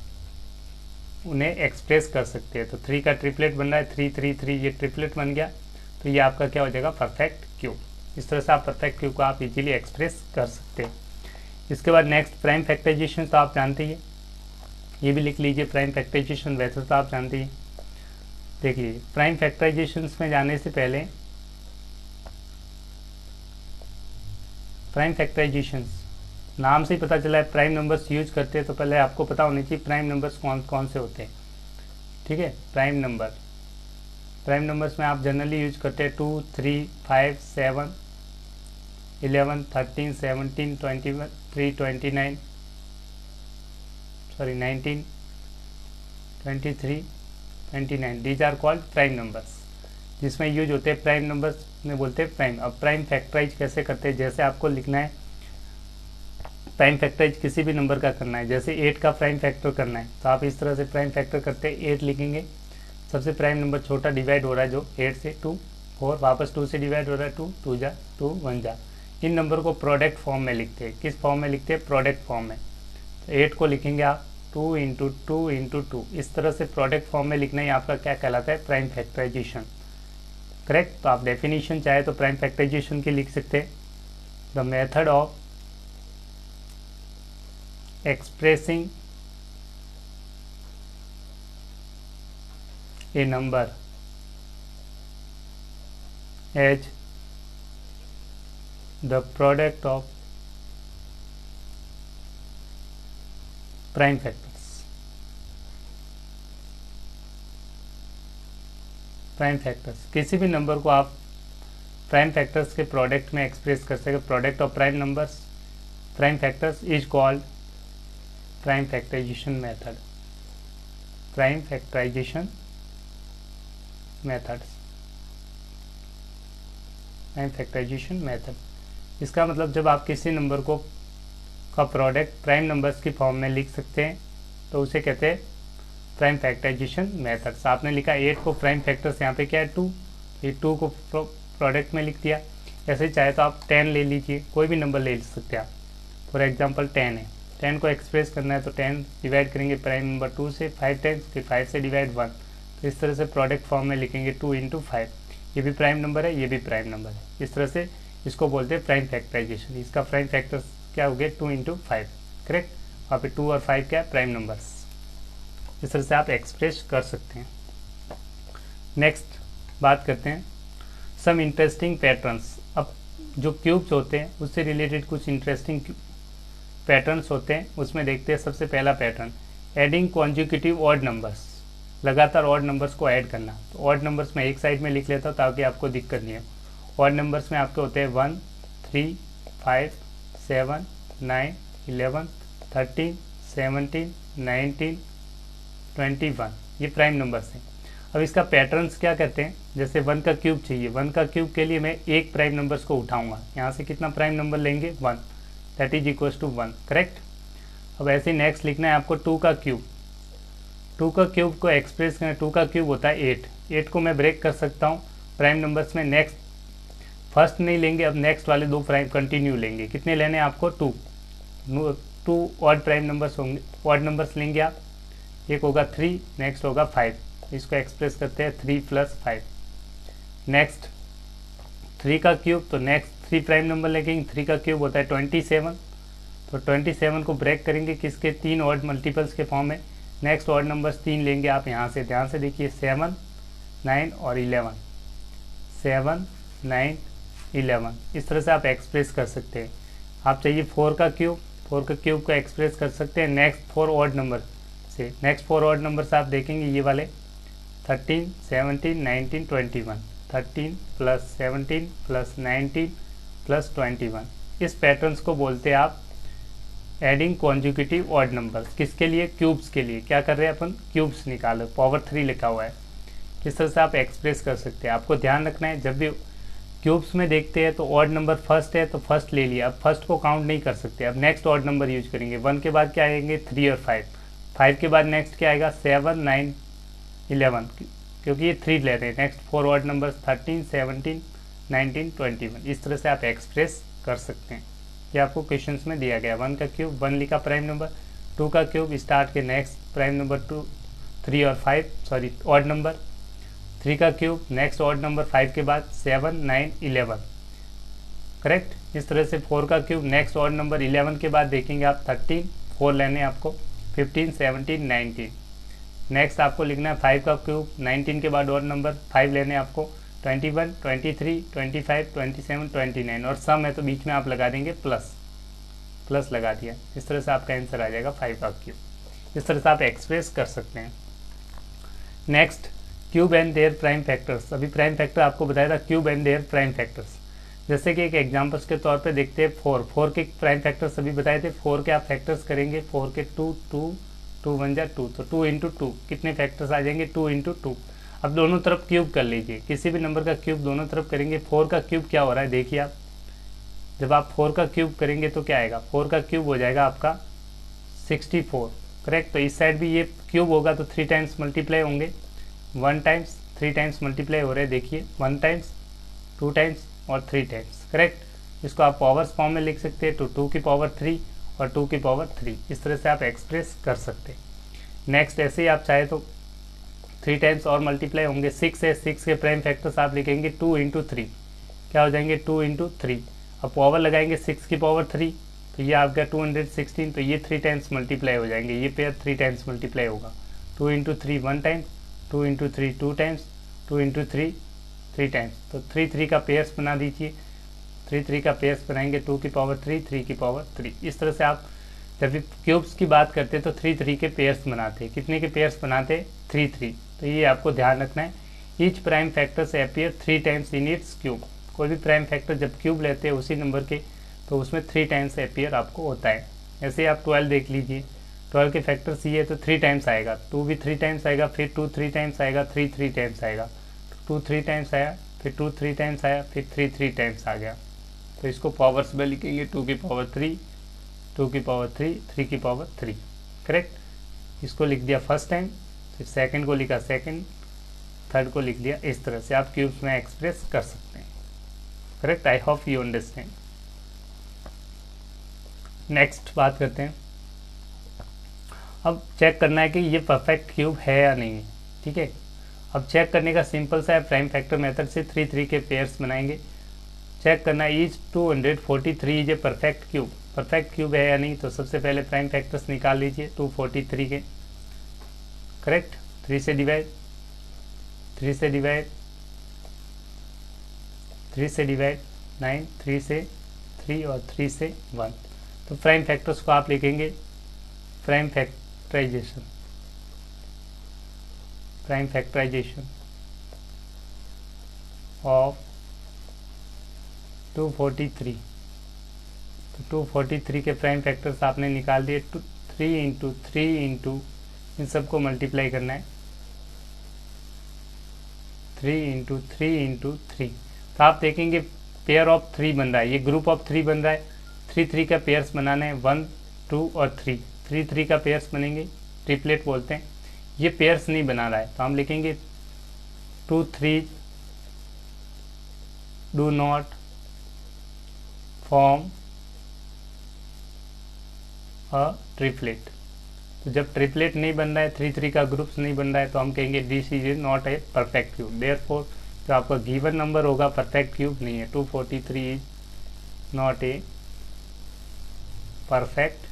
उन्हें एक्सप्रेस कर सकते हैं। तो 3 का ट्रिपलेट बन रहा है, 3 3 3, ये ट्रिपलेट बन गया। तो ये आपका क्या हो जाएगा? Perfect cube. इस तरह से आप परफेक्ट क्यूब को आप इजीली एक्सप्रेस कर सकते हैं। इसके बाद नेक्स्ट प्राइम फैक्टराइजेशन तो आप जानते ही, ये भी लिख लीजिए। प्राइम फैक्टराइजेशन वैसे तो आप जानते ही। देखिए, प्राइम फैक्टराइजेशन में जाने से पहले प्राइम फैक्टराइजेशंस नाम से ही पता चला है प्राइम नंबर्स यूज करते हैं, तो पहले आपको पता होनी चाहिए प्राइम नंबर्स कौन कौन से होते हैं। ठीक है, प्राइम नंबर्स में आप जनरली यूज करते हैं 2 3 5 7 11 13 17 23 29 19 23 29। These are called prime numbers, जिसमें यूज होते हैं प्राइम नंबर्स में बोलते हैं प्राइम। अब प्राइम फैक्टराइज कैसे करते हैं? जैसे आपको लिखना है प्राइम फैक्टराइज किसी भी नंबर का करना है, जैसे 8 का प्राइम फैक्टर करना है तो आप इस तरह से प्राइम फैक्टर करते हैं। 8 लिखेंगे, सबसे प्राइम नंबर छोटा डिवाइड हो रहा है जो 8 से 2 4, वापस 2 से डिवाइड हो रहा है 2 2 जा 2 1 जा। इन नंबर को प्रोडक्ट फॉर्म में लिखते हैं। किस फॉर्म में लिखते हैं? प्रोडक्ट फॉर्म में। तो 8 को लिखेंगे आप 2 इंटू 2 इंटू 2, इस तरह से प्रोडक्ट फॉर्म में लिखना ही आपका क्या कहलाता है? Prime factorization. करेक्ट। तो आप डेफिनेशन चाहे तो प्राइम फैक्टराइजेशन की लिख सकते हैं, the method of expressing a number as the product of prime factors. Prime factors, किसी भी नंबर को आप प्राइम फैक्टर्स के प्रोडक्ट में एक्सप्रेस कर सके। Product of prime numbers, prime factors is called prime factorization method. Prime factorization methods, prime factorization method. इसका मतलब जब आप किसी नंबर को का प्रोडक्ट प्राइम नंबर्स की फॉर्म में लिख सकते हैं तो उसे कहते हैं प्राइम फैक्टराइजेशन मेथड्स। आपने लिखा 8 को प्राइम फैक्टर्स, यहाँ पे क्या है 2, ये 2 को प्रोडक्ट में लिख दिया। ऐसे ही चाहे तो आप 10 ले लीजिए, कोई भी नंबर ले सकते हैं आप। फॉर एग्जांपल 10 है, 10 को एक्सप्रेस करना है तो 10 डिवाइड करेंगे प्राइम नंबर 2 से 5 टाइम्स, फिर 5 से डिवाइड 1, तो इस तरह से प्रोडक्ट फॉर्म में लिखेंगे 2 × 5। ये भी प्राइम नंबर है, ये भी प्राइम नंबर है। इस तरह से इसको बोलते हैं प्राइम फैक्टराइजेशन। इसका प्राइम फैक्टर्स क्या हो गया 2 × 5, करेक्ट। वहाँ पे 2 और 5 क्या है प्राइम नंबर्स। इस तरह से आप एक्सप्रेस कर सकते हैं। नेक्स्ट बात करते हैं सम इंटरेस्टिंग पैटर्न्स। अब जो क्यूब्स होते हैं उससे रिलेटेड कुछ इंटरेस्टिंग पैटर्न्स होते हैं, उसमें देखते हैं। सबसे पहला pattern, adding consecutive odd numbers, लगातार ऑड नंबर्स को ऐड करना। तो ऑड नंबर्स में एक साइड में लिख लेता हूँ ताकि आपको दिक्कत नहीं हो। ऑड नंबर्स में आपके होते हैं 1, 3, 5, 7, 9, 11, 13, 17, 19, 21, ये प्राइम नंबर्स हैं। अब इसका पैटर्न्स क्या कहते हैं, जैसे 1 का क्यूब चाहिए, 1 का क्यूब के लिए मैं एक प्राइम नंबर्स को उठाऊंगा, यहाँ से कितना प्राइम नंबर लेंगे 1, that is equal to 1, correct. अब ऐसे नेक्स्ट लिखना है आपको 2 का क्यूब। 2 का क्यूब को एक्सप्रेस करना, 2 का क्यूब होता है 8, 8 को मैं ब्रेक कर सकता हूँ प्राइम नंबर्स में। नेक्स्ट फर्स्ट नहीं लेंगे, अब नेक्स्ट वाले 2 प्राइम कंटिन्यू लेंगे। कितने लेने हैं आपको 2 ऑड प्राइम नंबर्स होंगे, ऑड नंबर्स लेंगे आप। एक होगा 3, नेक्स्ट होगा 5, इसको एक्सप्रेस करते हैं 3 + 5। नेक्स्ट 3 का क्यूब, तो नेक्स्ट 3 प्राइम नंबर लेंगे। 3 का क्यूब होता है 27, तो 27 को ब्रेक करेंगे किसके 3 ऑड मल्टीपल्स के फॉर्म में। नेक्स्ट ऑड नंबर्स 3 लेंगे आप यहाँ से, ध्यान से देखिए 7, 9 और 11, 7, 9, 11। इस तरह से आप एक्सप्रेस कर सकते हैं। आप चाहिए 4 का क्यूब, 4 का क्यूब को एक्सप्रेस कर सकते हैं नेक्स्ट 4 ऑड नंबर से। नेक्स्ट 4 ऑड नंबर्स आप देखेंगे ये वाले 13, 17, 19, 21, 13 + 17 + 19 + 21। इस पैटर्न्स को बोलते हैं आप एडिंग कॉन्जिक्यूटिव ऑड नंबर्स। किसके लिए, क्यूब्स के लिए। क्या कर रहे हैं अपन, क्यूब्स निकालो, पावर 3 लिखा हुआ है। इस तरह से आप एक्सप्रेस कर सकते हैं। आपको ध्यान रखना है जब भी क्यूब्स में देखते हैं तो ऑड नंबर फर्स्ट है तो फर्स्ट ले लिया, अब फर्स्ट को काउंट नहीं कर सकते। अब नेक्स्ट ऑड नंबर यूज करेंगे। 1 के बाद क्या आएंगे 3 और 5, 5 के बाद नेक्स्ट क्या आएगा 7, 9, 11, क्योंकि ये 3 ले रहे हैं। Next 4 odd number 13, 17, 19, 21। इस तरह से आप एक्सप्रेस कर सकते हैं। ये आपको क्वेश्चंस में दिया गया। 1 का क्यूब 1 लिखा प्राइम नंबर, 2 का क्यूब स्टार्ट के नेक्स्ट प्राइम नंबर 2, 3 और 5 सॉरी ऑड नंबर, 3 का क्यूब नेक्स्ट ऑड नंबर 5 के बाद 7, 9, 11, करेक्ट। इस तरह से 4 का क्यूब नेक्स्ट ऑड नंबर 11 के बाद देखेंगे आप 13, 4 लेने आपको, 15, 17, 19। नेक्स्ट आपको लिखना है 5 का क्यूब, 19 के बाद ऑड नंबर 5 लेने आपको, 21, 23, 25, 27, 29 और सम है तो बीच में आप लगा देंगे प्लस लगा दिया। इस तरह से आपका आंसर आ जाएगा 5 का क्यूब। इस तरह से आप एक्सप्रेस कर सकते हैं। Next cube and their prime factors. अभी प्राइम फैक्टर आपको बताया था, cube and their prime factors. जैसे कि एक एग्जांपल्स के तौर पे देखते हैं 4 के प्राइम फैक्टर्स अभी बताए थे। 4 के आप फैक्टर्स करेंगे, 4 के 2, 2 1 जा 2, तो 2 × 2 कितने फैक्टर्स आ जाएंगे 2 × 2। अब दोनों तरफ क्यूब कर लीजिए, किसी भी नंबर का क्यूब दोनों तरफ करेंगे। 4 का क्यूब क्या हो रहा है देखिए आप, जब आप 4 का क्यूब करेंगे तो क्या आएगा, 4 का क्यूब हो जाएगा आपका 64, करेक्ट। तो इस साइड भी ये क्यूब होगा तो 3 टाइम्स मल्टीप्लाई होंगे, 1 टाइम्स 3 टाइम्स मल्टीप्लाई हो रहे हैं देखिए, 1 टाइम्स 2 टाइम्स और 3 टाइम्स, करेक्ट। इसको आप पावर्स फॉर्म में लिख सकते हैं, तो 2 की पावर 3 और 2 की पावर 3। इस तरह से आप एक्सप्रेस कर सकते हैं। नेक्स्ट ऐसे ही आप चाहे तो 3 टाइम्स और मल्टीप्लाई होंगे। 6 है, 6 के प्राइम फैक्टर्स आप लिखेंगे 2 × 3, क्या हो जाएंगे 2 × 3। अब पावर लगाएंगे 6 की पावर 3, तो ये आपका 216, तो ये 3 टाइम्स मल्टीप्लाई हो जाएंगे। ये पेयर 3 टाइम्स मल्टीप्लाई होगा। 2 × 3 1 टाइम, 2 × 3 2 टाइम्स, 2 × 3 3 टाइम्स, तो 3 3 का पेयर्स बना दीजिए। 3 3 का पेयर्स बनाएंगे 2 की पावर 3 3 की पावर 3। इस तरह से आप जब भी क्यूब्स की बात करते हैं तो 3 3 के पेयर्स बनाते हैं। कितने के पेयर्स बनाते? 3 3। तो ये आपको ध्यान रखना है। ईच प्राइम फैक्टर से appear 3 times in its cube. कोई भी प्राइम फैक्टर जब क्यूब लेते हैं उसी नंबर के, तो उसमें 3 टाइम्स अपीयर आपको होता है। ऐसे आप 12 देख लीजिए, 12 के फैक्टर्स ये है तो 3 टाइम्स आएगा, 2 भी 3 टाइम्स आएगा, फिर 2 3 टाइम्स आएगा, 3 3 टाइम्स आएगा, 2 3 टाइम्स आया, फिर 2 3 टाइम्स आया, फिर 3 3 टाइम्स आ गया। तो इसको पावर्स में लिखेंगे 2 की पावर 3, 2 की पावर 3, 3 की पावर 3। करेक्ट। इसको लिख दिया फर्स्ट टाइम, फिर सेकंड को लिखा सेकंड, थर्ड को लिख दिया। इस तरह से आप क्यूब्स में एक्सप्रेस कर सकते हैं। Correct. I hope you understand. Next बात करते हैं। अब चेक करना है कि ये परफेक्ट क्यूब है या नहीं है। ठीक है। अब चेक करने का सिंपल सा है, प्राइम फैक्टर मेथड से 3 3 के पेयर्स बनाएंगे। चेक करना है is 243 is a perfect cube. Perfect cube है या नहीं, तो सबसे पहले प्राइम फैक्टर्स निकाल लीजिए 243 के। करेक्ट। 3 से डिवाइड, 3 से डिवाइड, 3 से डिवाइड 9, 3 से 3 और 3 से 1। तो प्राइम फैक्टर्स को आप लिखेंगे prime factorization, prime factorization of 243। तो 243 के प्राइम फैक्टर्स आपने निकाल दिए। 3 इंटू 3 इंटू इन सबको मल्टीप्लाई करना है, 3 इंटू 3 इंटू 3। तो आप देखेंगे पेयर ऑफ 3 बन रहा है, ये ग्रुप ऑफ 3 बन रहा है। 3 3 का पेयर्स बनाना है, 1 2 और 3, 3 3 का पेयर्स बनेंगे, ट्रिपलेट बोलते हैं। ये पेयर्स नहीं बना रहा है, तो हम लिखेंगे 2 3 do not form a triplet. तो जब ट्रिपलेट नहीं बन रहा है, 3 3 का ग्रुप्स नहीं बन रहा है, तो हम कहेंगे this is not a perfect cube. Therefore जो आपका गिवन नंबर होगा परफेक्ट क्यूब नहीं है। 243 is not a perfect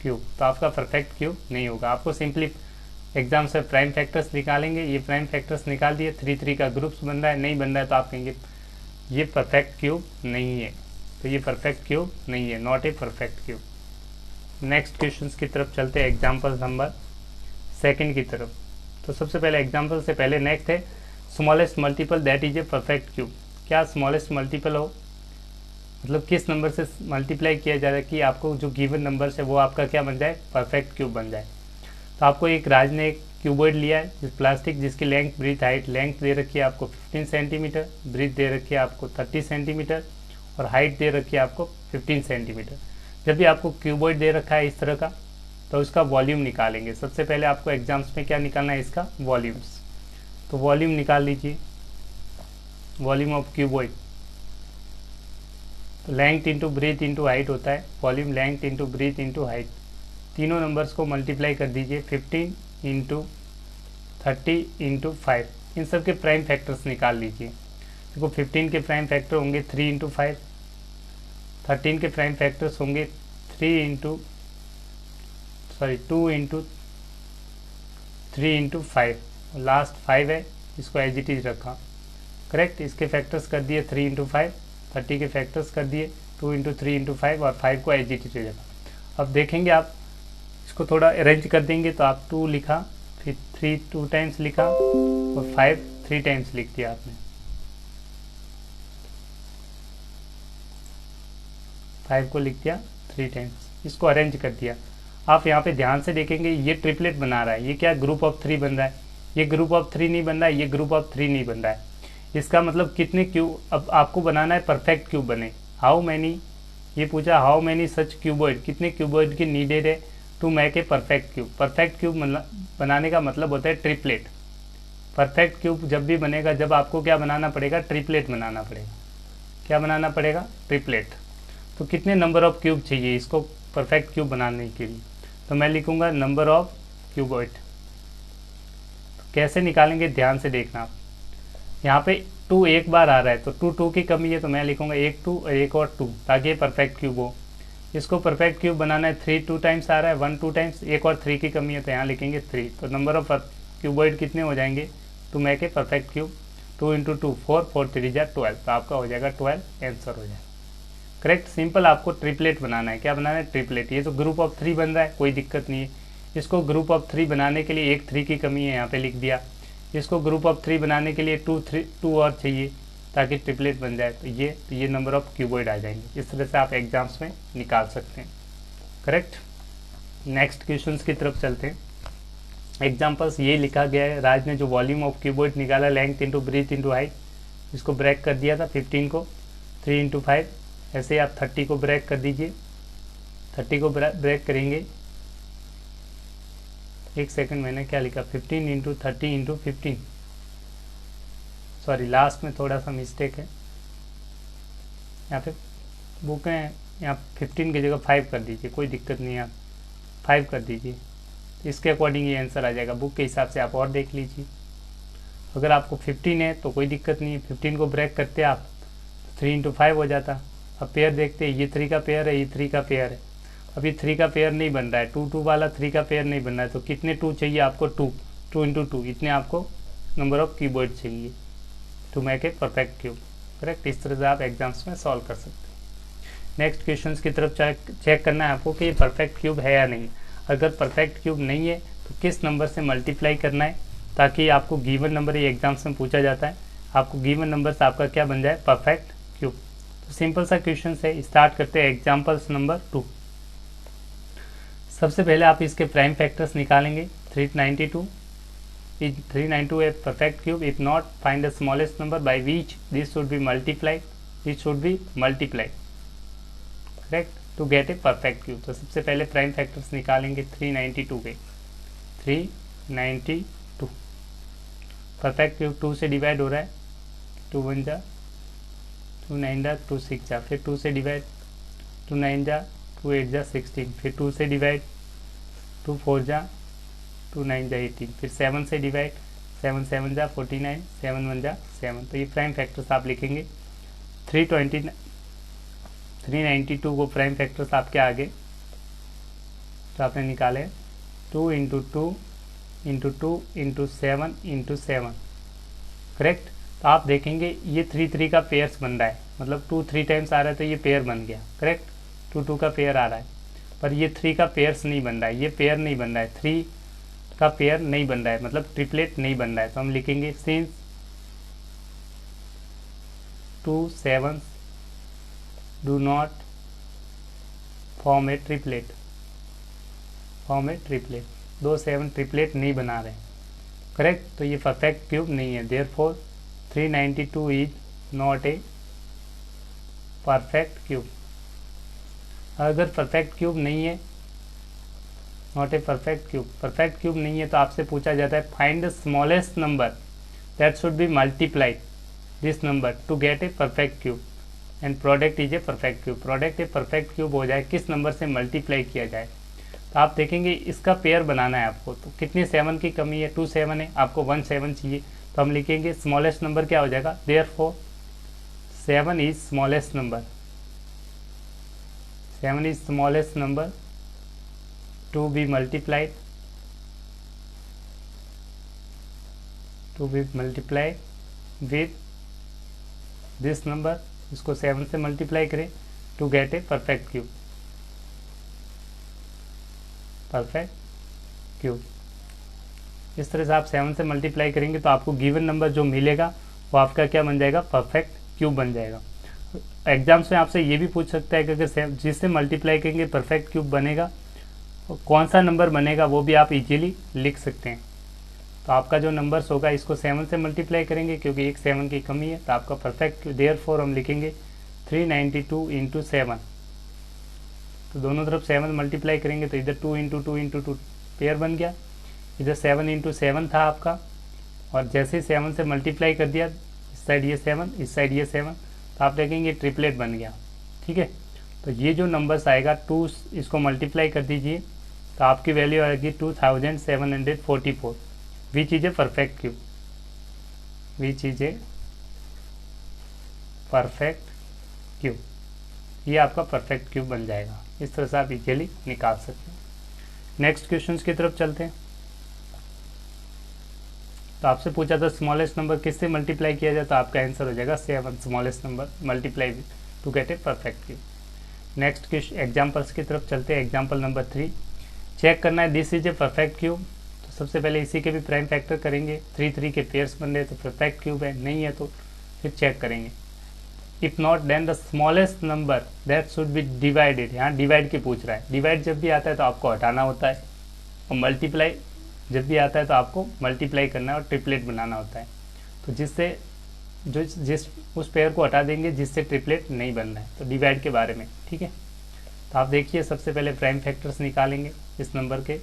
cube. तो आपका परफेक्ट क्यूब नहीं होगा। आपको सिंपली एग्जाम से प्राइम फैक्टर्स निकालेंगे, ये प्राइम फैक्टर्स निकाल दिए, 3 3 का ग्रुप्स बन रहा है, नहीं बन रहा है, तो आप कहेंगे ये परफेक्ट क्यूब नहीं है। तो ये परफेक्ट क्यूब नहीं है, not a perfect cube. Next questions की तरफ चलते हैं, एग्जाम्पल नंबर 2 की तरफ। तो सबसे पहले एग्जाम्पल से पहले नेक्स्ट है smallest multiple that is a perfect cube. क्या स्मॉलेस्ट मल्टीपल हो, मतलब किस नंबर से मल्टीप्लाई किया जा रहा है कि आपको जो गिवन नंबर है वो आपका क्या बन जाए, परफेक्ट क्यूब बन जाए। तो आपको एक राज ने एक क्यूबॉइड लिया है प्लास्टिक, जिसकी लेंथ ब्रीथ हाइट, लेंथ दे रखी है आपको 15 सेंटीमीटर, ब्रीथ दे रखी है आपको 30 सेंटीमीटर और हाइट दे रखी है आपको 15 सेंटीमीटर। जब भी आपको क्यूबॉइड दे रखा है इस तरह का, तो उसका वॉल्यूम निकालेंगे। सबसे पहले आपको एग्जाम्स में क्या निकालना है, इसका वॉल्यूम्स। तो वॉल्यूम निकाल लीजिए, वॉल्यूम ऑफ क्यूबॉइड। तो length into breadth into height होता है, volume length into breadth into height. तीनों नंबर्स को मल्टीप्लाई कर दीजिए, 15 इंटू 30 इंटू 5। इन सब के प्राइम फैक्टर्स निकाल लीजिए। देखो 15 के प्राइम फैक्टर होंगे 3 इंटू 5, 13 के प्राइम फैक्टर्स होंगे 2 इंटू 3 इंटू 5, लास्ट 5 है, इसको एज इट इज रखा। करेक्ट। इसके फैक्टर्स कर दिए 3 इंटू 5, 30 के फैक्टर्स कर दिए 2 इंटू 3 इंटू 5 और 5 को एज इट इज रखा। अब देखेंगे आप इसको थोड़ा अरेंज कर देंगे, तो आप 2 लिखा, फिर 3 2 टाइम्स लिखा और 5 3 टाइम्स लिख दिया आपने। 5 को लिख दिया 3 टाइम्स, इसको अरेंज कर दिया। आप यहाँ पे ध्यान से देखेंगे ये ट्रिपलेट बना रहा है, ये क्या ग्रुप ऑफ 3 बन रहा है, ये ग्रुप ऑफ 3 नहीं बन रहा है, ये ग्रुप ऑफ 3 नहीं बन रहा है। इसका मतलब कितने क्यूब अब आपको बनाना है, परफेक्ट क्यूब बने। हाउ मैनी, ये पूछा हाउ मैनी सच क्यूबॉइड, कितने क्यूबॉइड की नीडेड है to make a perfect cube. Perfect cube बनाने का मतलब होता है ट्रिपलेट। परफेक्ट क्यूब जब भी बनेगा, जब आपको क्या बनाना पड़ेगा, ट्रिपलेट बनाना पड़ेगा। क्या बनाना पड़ेगा, ट्रिपलेट। तो कितने नंबर ऑफ क्यूब चाहिए इसको परफेक्ट क्यूब बनाने के लिए, तो मैं लिखूंगा नंबर ऑफ क्यूबॉइड। तो कैसे निकालेंगे ध्यान से देखना आप। यहाँ पे 2 एक बार आ रहा है, तो 2 की कमी है, तो मैं लिखूंगा 1 2 और एक और 2, ताकि ये परफेक्ट क्यूब हो। इसको परफेक्ट क्यूब बनाना है, 3 2 टाइम्स आ रहा है, 1 2 टाइम्स, एक और 3 की कमी है, तो यहाँ लिखेंगे 3। तो नंबर ऑफ क्यूबॉइड कितने हो जाएंगे to make a perfect cube, 2 into 2 4, 4 3 जा 12, तो आपका हो जाएगा 12 आंसर हो जाएगा। करेक्ट। सिंपल आपको ट्रिपलेट बनाना है। क्या बनाना है? ट्रिपलेट। ये तो ग्रुप ऑफ 3 बन रहा है, कोई दिक्कत नहीं है। इसको ग्रुप ऑफ 3 बनाने के लिए एक 3 की कमी है, यहाँ पे लिख दिया। इसको ग्रुप ऑफ 3 बनाने के लिए 2 और चाहिए ताकि ट्रिपलेट बन जाए, तो ये नंबर ऑफ क्यूबॉइड आ जाएंगे। इस तरह से आप एग्जाम्स में निकाल सकते हैं। करेक्ट। नेक्स्ट क्वेश्चंस की तरफ चलते हैं। एग्जाम्पल्स ये लिखा गया है, राज ने जो वॉल्यूम ऑफ क्यूबॉइड निकाला length into breadth into height, इसको ब्रेक कर दिया था 15 को 3 इंटू 5, ऐसे आप 30 को ब्रेक कर दीजिए। 30 को ब्रेक करेंगे, एक सेकंड, मैंने क्या लिखा 15 इंटू 30 इंटू 15, सॉरी लास्ट में थोड़ा सा मिस्टेक है, यहाँ पे बुक है, यहाँ 15 की जगह 5 कर दीजिए, कोई दिक्कत नहीं है, आप 5 कर दीजिए, इसके अकॉर्डिंग ये आंसर आ जाएगा। बुक के हिसाब से आप और देख लीजिए। अगर आपको 15 है तो कोई दिक्कत नहीं है, 15 को ब्रेक करते आप 3 इंटू 5 हो जाता। अब पेयर देखते हैं, ये 3 का पेयर है, ये 3 का पेयर है। अब ये 3 का पेयर नहीं बन रहा है, 2 वाला 3 का पेयर नहीं बन रहा है, तो कितने 2 चाहिए आपको? 2 इंटू 2, इतने आपको नंबर ऑफ क्यूबॉइड चाहिए to make a perfect cube. Correct. इस तरह से आप एग्जाम्स में सॉल्व कर सकते हैं। नेक्स्ट क्वेश्चन की तरफ चेक करना है आपको कि ये परफेक्ट क्यूब है या नहीं। अगर परफेक्ट क्यूब नहीं है तो किस नंबर से मल्टीप्लाई करना है ताकि आपको गिवन नंबर, ये एग्जाम्स में पूछा जाता है, आपको गिवन नंबर से आपका क्या बन जाए? Perfect cube. तो सिंपल सा क्वेश्चन है, स्टार्ट करते हैं एग्जाम्पल्स नंबर 2। सबसे पहले आप इसके प्राइम फैक्टर्स निकालेंगे। 392 392 a perfect cube, if not find the smallest number by which this should be multiplied, correct, to get a perfect cube। तो सबसे पहले प्राइम फैक्टर्स निकालेंगे 392 के। 392 परफेक्ट क्यूब 2 से डिवाइड हो रहा है, 2 1 जा 2 9 जा 2 6 जा, फिर 2 से डिवाइड 2 9 जा 2 8 जा 16, फिर 2 से डिवाइड 2 4 जा 2 9 जा 18, फिर 7 से डिवाइड 7 7 जा 49, 7 1 जा 7। तो ये प्राइम फैक्टर्स आप लिखेंगे। 392 को प्राइम फैक्टर्स आपके आगे तो आपने निकाले 2 into 2 into 2 into 7 into 7। Correct. तो आप देखेंगे ये 3 का पेयर्स बन रहा है, मतलब 2 3 टाइम्स आ रहा है तो ये पेयर बन गया। करेक्ट। 2 2 का पेयर आ रहा है, पर ये 3 का पेयर्स नहीं बन रहा है, ये पेयर नहीं बन रहा है, 3 का पेयर नहीं बन रहा है, मतलब ट्रिपलेट नहीं बन रहा है। तो हम लिखेंगे since 2 7s do not form A triplet, 2 7 triplet नहीं बना रहे। करेक्ट। तो ये परफेक्ट क्यूब नहीं है, therefore 392 is not a perfect cube. अगर परफेक्ट क्यूब नहीं है, नॉट ए परफेक्ट क्यूब नहीं है, तो आपसे पूछा जाता है find the smallest number that should be multiplied this number to get a perfect cube and product is a perfect cube. Product a perfect cube हो जाए, किस नंबर से मल्टीप्लाई किया जाए। तो आप देखेंगे इसका पेयर बनाना है आपको, तो कितने 7 की कमी है? 2 7 है, आपको 1 7 चाहिए, तो हम लिखेंगे स्मॉलेस्ट नंबर क्या हो जाएगा? Therefore 7 is smallest number, 7 is smallest number to be multiplied with this number। इसको 7 से मल्टीप्लाई करें to get a perfect cube. इस तरह से आप 7 से मल्टीप्लाई करेंगे तो आपको गिवन नंबर जो मिलेगा वो आपका क्या बन जाएगा? परफेक्ट क्यूब बन जाएगा। एग्जाम्स में आपसे ये भी पूछ सकता है कि अगर जिससे मल्टीप्लाई करेंगे परफेक्ट क्यूब बनेगा, कौन सा नंबर बनेगा, वो भी आप इजीली लिख सकते हैं। तो आपका जो नंबर्स होगा इसको 7 से मल्टीप्लाई करेंगे क्योंकि एक 7 की कमी है, तो आपका परफेक्ट देयरफॉर हम लिखेंगे 392 इंटू 7। तो दोनों तरफ 7 मल्टीप्लाई करेंगे तो इधर 2 इंटू 2 इंटू 2 पेयर बन गया, इधर 7 इंटू 7 था आपका, और जैसे ही 7 से मल्टीप्लाई कर दिया, इस साइड ये 7 इस साइड ये 7, तो आप देखेंगे ट्रिपलेट बन गया। ठीक है। तो ये जो नंबर्स आएगा 2 इसको मल्टीप्लाई कर दीजिए तो आपकी वैल्यू आएगी 2744, which is a perfect cube, ये आपका परफेक्ट क्यूब बन जाएगा। इस तरह से आप इजीली निकाल सकते हैं। नेक्स्ट क्वेश्चन की तरफ चलते हैं। तो आपसे पूछा था स्मॉलेस्ट नंबर किससे मल्टीप्लाई किया जाए, तो आपका आंसर हो जाएगा 7 smallest number multiply to get a perfect cube. Next question examples की तरफ चलते हैं। एग्जाम्पल नंबर 3, चेक करना है this is a perfect cube. तो सबसे पहले इसी के भी प्राइम फैक्टर करेंगे। 3 3 के पेयर्स बन रहे तो परफेक्ट क्यूब है, नहीं है तो फिर चेक करेंगे। If not then the smallest number that should be divided. यहाँ डिवाइड के पूछ रहा है। डिवाइड जब भी आता है तो आपको हटाना होता है, और मल्टीप्लाई जब भी आता है तो आपको मल्टीप्लाई करना है और ट्रिपलेट बनाना होता है। तो जिससे जिस उस पेयर को हटा देंगे जिससे ट्रिपलेट नहीं बनना है, तो डिवाइड के बारे में। ठीक है, तो आप देखिए सबसे पहले प्राइम फैक्टर्स निकालेंगे इस नंबर के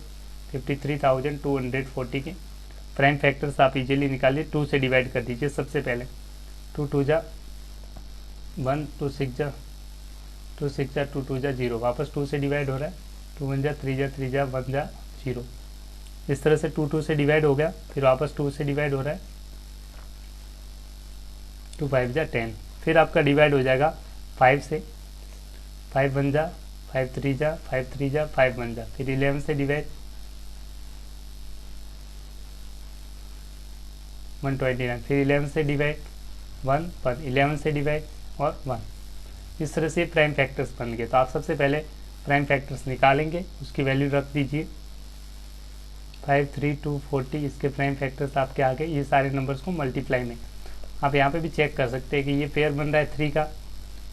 53,240 के प्राइम फैक्टर्स आप इजीली निकालिए। 2 से डिवाइड कर दीजिए सबसे पहले। 2 2 जा 1, 2 6 जा 2 6 जा 2 2 जा 0, वापस 2 से डिवाइड हो रहा है। 2 1 जा 3 जा 3 जा 1 जा 0। इस तरह से 2 2 से डिवाइड हो गया, फिर वापस 2 से डिवाइड हो रहा है। 2 5 जा 10, फिर आपका डिवाइड हो जाएगा 5 से। 5 1 जा 5 3 जा 5 3 जा 5 1 जा, फिर 11 से डिवाइड 129, फिर 11 से डिवाइड 1 1, 11 से डिवाइड और 1। इस तरह से प्राइम फैक्टर्स बन गए। तो आप सबसे पहले प्राइम फैक्टर्स निकालेंगे, उसकी वैल्यू रख दीजिए। 5 3 2 40 इसके प्राइम फैक्टर्स आपके आगे। ये सारे नंबर्स को मल्टीप्लाई में आप यहाँ पे भी चेक कर सकते हैं कि ये पेयर बन रहा है 3 का,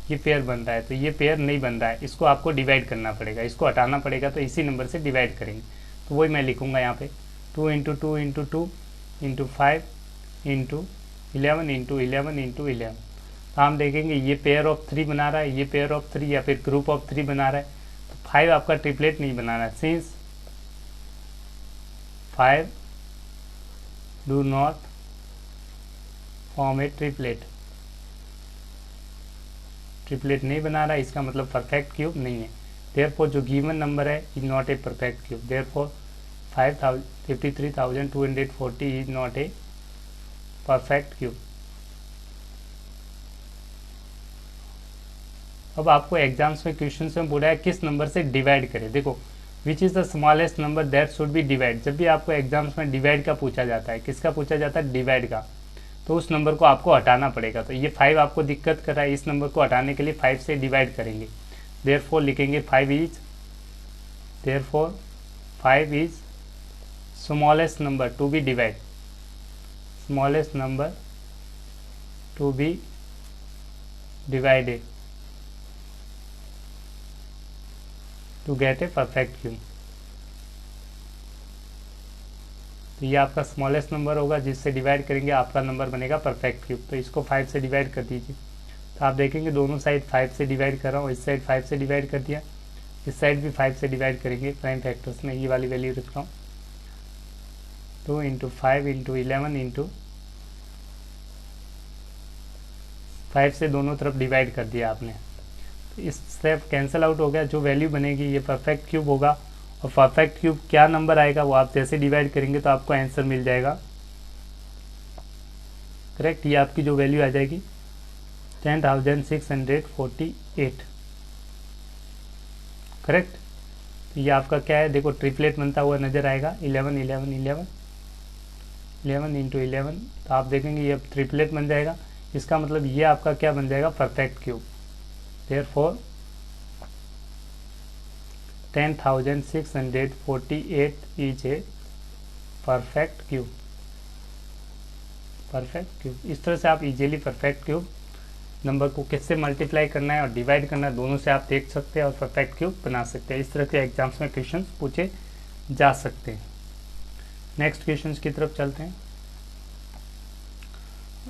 ये पेयर बन रहा है, तो ये पेयर नहीं बन रहा है, इसको आपको डिवाइड करना पड़ेगा, इसको हटाना पड़ेगा। तो इसी नंबर से डिवाइड करेंगे, तो वही मैं लिखूँगा यहाँ पे 2 × 2 × 2 × 5 × 11 × 11 × 11। तो हम देखेंगे ये पेयर ऑफ 3 बना रहा है, ये पेयर ऑफ 3 या फिर ग्रुप ऑफ 3 बना रहा है। तो 5 आपका ट्रिपलेट नहीं बना रहा है, since 5 do not form A triplet. Triplet नहीं बना रहा है, इसका मतलब परफेक्ट क्यूब नहीं है। देयरफॉर जो गिवन नंबर है is not a perfect cube. Therefore 53,240 is not a perfect cube. अब आपको एग्जाम्स में क्वेश्चन में बोला है किस नंबर से डिवाइड करें। देखो, which is the smallest number that should B divide. जब भी आपको एग्जाम्स में डिवाइड का पूछा जाता है, किसका पूछा जाता है, डिवाइड का, तो उस नंबर को आपको हटाना पड़ेगा। तो ये 5 आपको दिक्कत कर रहा है, इस नंबर को हटाने के लिए 5 से डिवाइड करेंगे। देयरफॉर लिखेंगे 5 is smallest number to be divide, smallest number to be divided to get a perfect cube. तो ये आपका स्मॉलेस्ट नंबर होगा जिससे डिवाइड करेंगे आपका नंबर बनेगा परफेक्ट क्यूब। तो इसको 5 से डिवाइड कर दीजिए। तो आप देखेंगे दोनों साइड 5 से डिवाइड कर रहा हूँ, इस साइड 5 से डिवाइड कर दिया, इस साइड भी 5 से डिवाइड करेंगे। प्राइम फैक्टर्स में ये वाली वैल्यू रख रहा हूँ, 2 × 5 × 11 × 5 से दोनों तरफ डिवाइड कर दिया आपने। तो इस स्टेप कैंसिल आउट हो गया, जो वैल्यू बनेगी ये परफेक्ट क्यूब होगा। और परफेक्ट क्यूब क्या नंबर आएगा वो आप जैसे डिवाइड करेंगे तो आपको आंसर मिल जाएगा। करेक्ट, ये आपकी जो वैल्यू आ जाएगी 10,648। करेक्ट, तो ये आपका क्या है, देखो ट्रिपलेट बनता हुआ नजर आएगा 11 11 11 11 × 11। तो आप देखेंगे ये ट्रिपलेट बन जाएगा। इसका मतलब ये आपका क्या बन जाएगा, perfect cube. Therefore 10,648 is a perfect cube. Perfect cube, इस तरह से आप इजीली परफेक्ट क्यूब नंबर को किससे मल्टीप्लाई करना है और डिवाइड करना है, दोनों से आप देख सकते हैं और परफेक्ट क्यूब बना सकते हैं। इस तरह के एग्जाम्स में क्वेश्चन पूछे जा सकते हैं। नेक्स्ट क्वेश्चन की तरफ चलते हैं।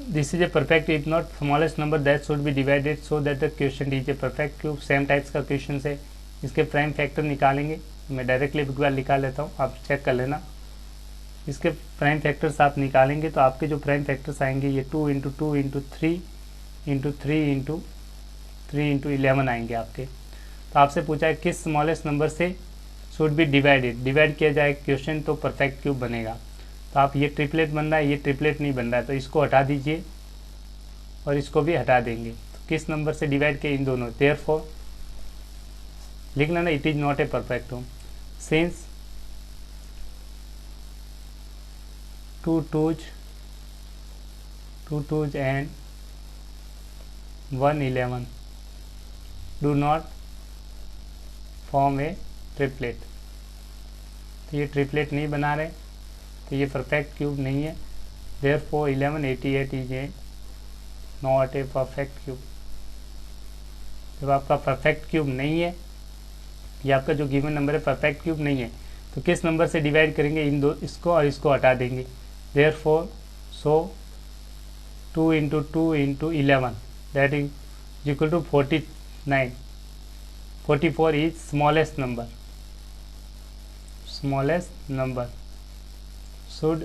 This is a perfect if not smallest number that should be divided so that the question is a perfect cube. Same types का क्वेश्चन है, इसके प्राइम फैक्टर निकालेंगे। मैं डायरेक्टली एक बार निकाल लेता हूँ, आप चेक कर लेना। इसके प्राइम फैक्टर्स आप निकालेंगे तो आपके जो प्राइम फैक्टर्स आएंगे ये 2 × 2 × 3 × 3 × 3 × 11 आएंगे आपके। तो आपसे पूछा है किस स्मॉलेस्ट नंबर से शुड बी डिवाइडेड, डिवाइड किया जाए क्वेश्चन तो परफेक्ट क्यूब बनेगा। तो आप ये ट्रिपलेट बन रहा है, ये ट्रिपलेट नहीं बन रहा है, तो इसको हटा दीजिए और इसको भी हटा देंगे। तो किस नंबर से डिवाइड किया, इन दोनों। देयरफॉर लिखना ना, it is not a perfect cube since 2 2s 2 2s and 1 11 do not form a triplet. तो ये ट्रिपलेट नहीं बना रहे, तो ये परफेक्ट क्यूब नहीं है। Therefore 1188 is a not a perfect cube. जब आपका परफेक्ट क्यूब नहीं है, ये आपका जो गिवन नंबर है परफेक्ट क्यूब नहीं है, तो किस नंबर से डिवाइड करेंगे? इन दो, इसको और इसको हटा देंगे। Therefore so 2 into 2 into 11 that is equal to 49। 44 is smallest number. Smallest number should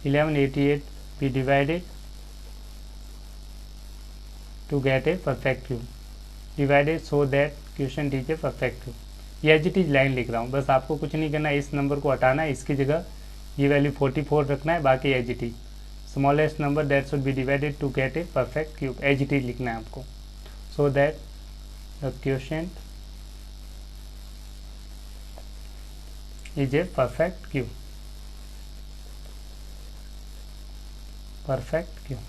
1188 be divided to get a perfect cube, divided so that quotient is a perfect cube। ये as it is line लिख रहा हूँ, बस आपको कुछ नहीं करना है, इस नंबर को हटाना है, इसकी जगह ये वैल्यू 44 रखना है, बाकी as it is smallest number that should be divided to get a perfect cube, as it is लिखना है आपको, so that the quotient is a perfect cube. Perfect cube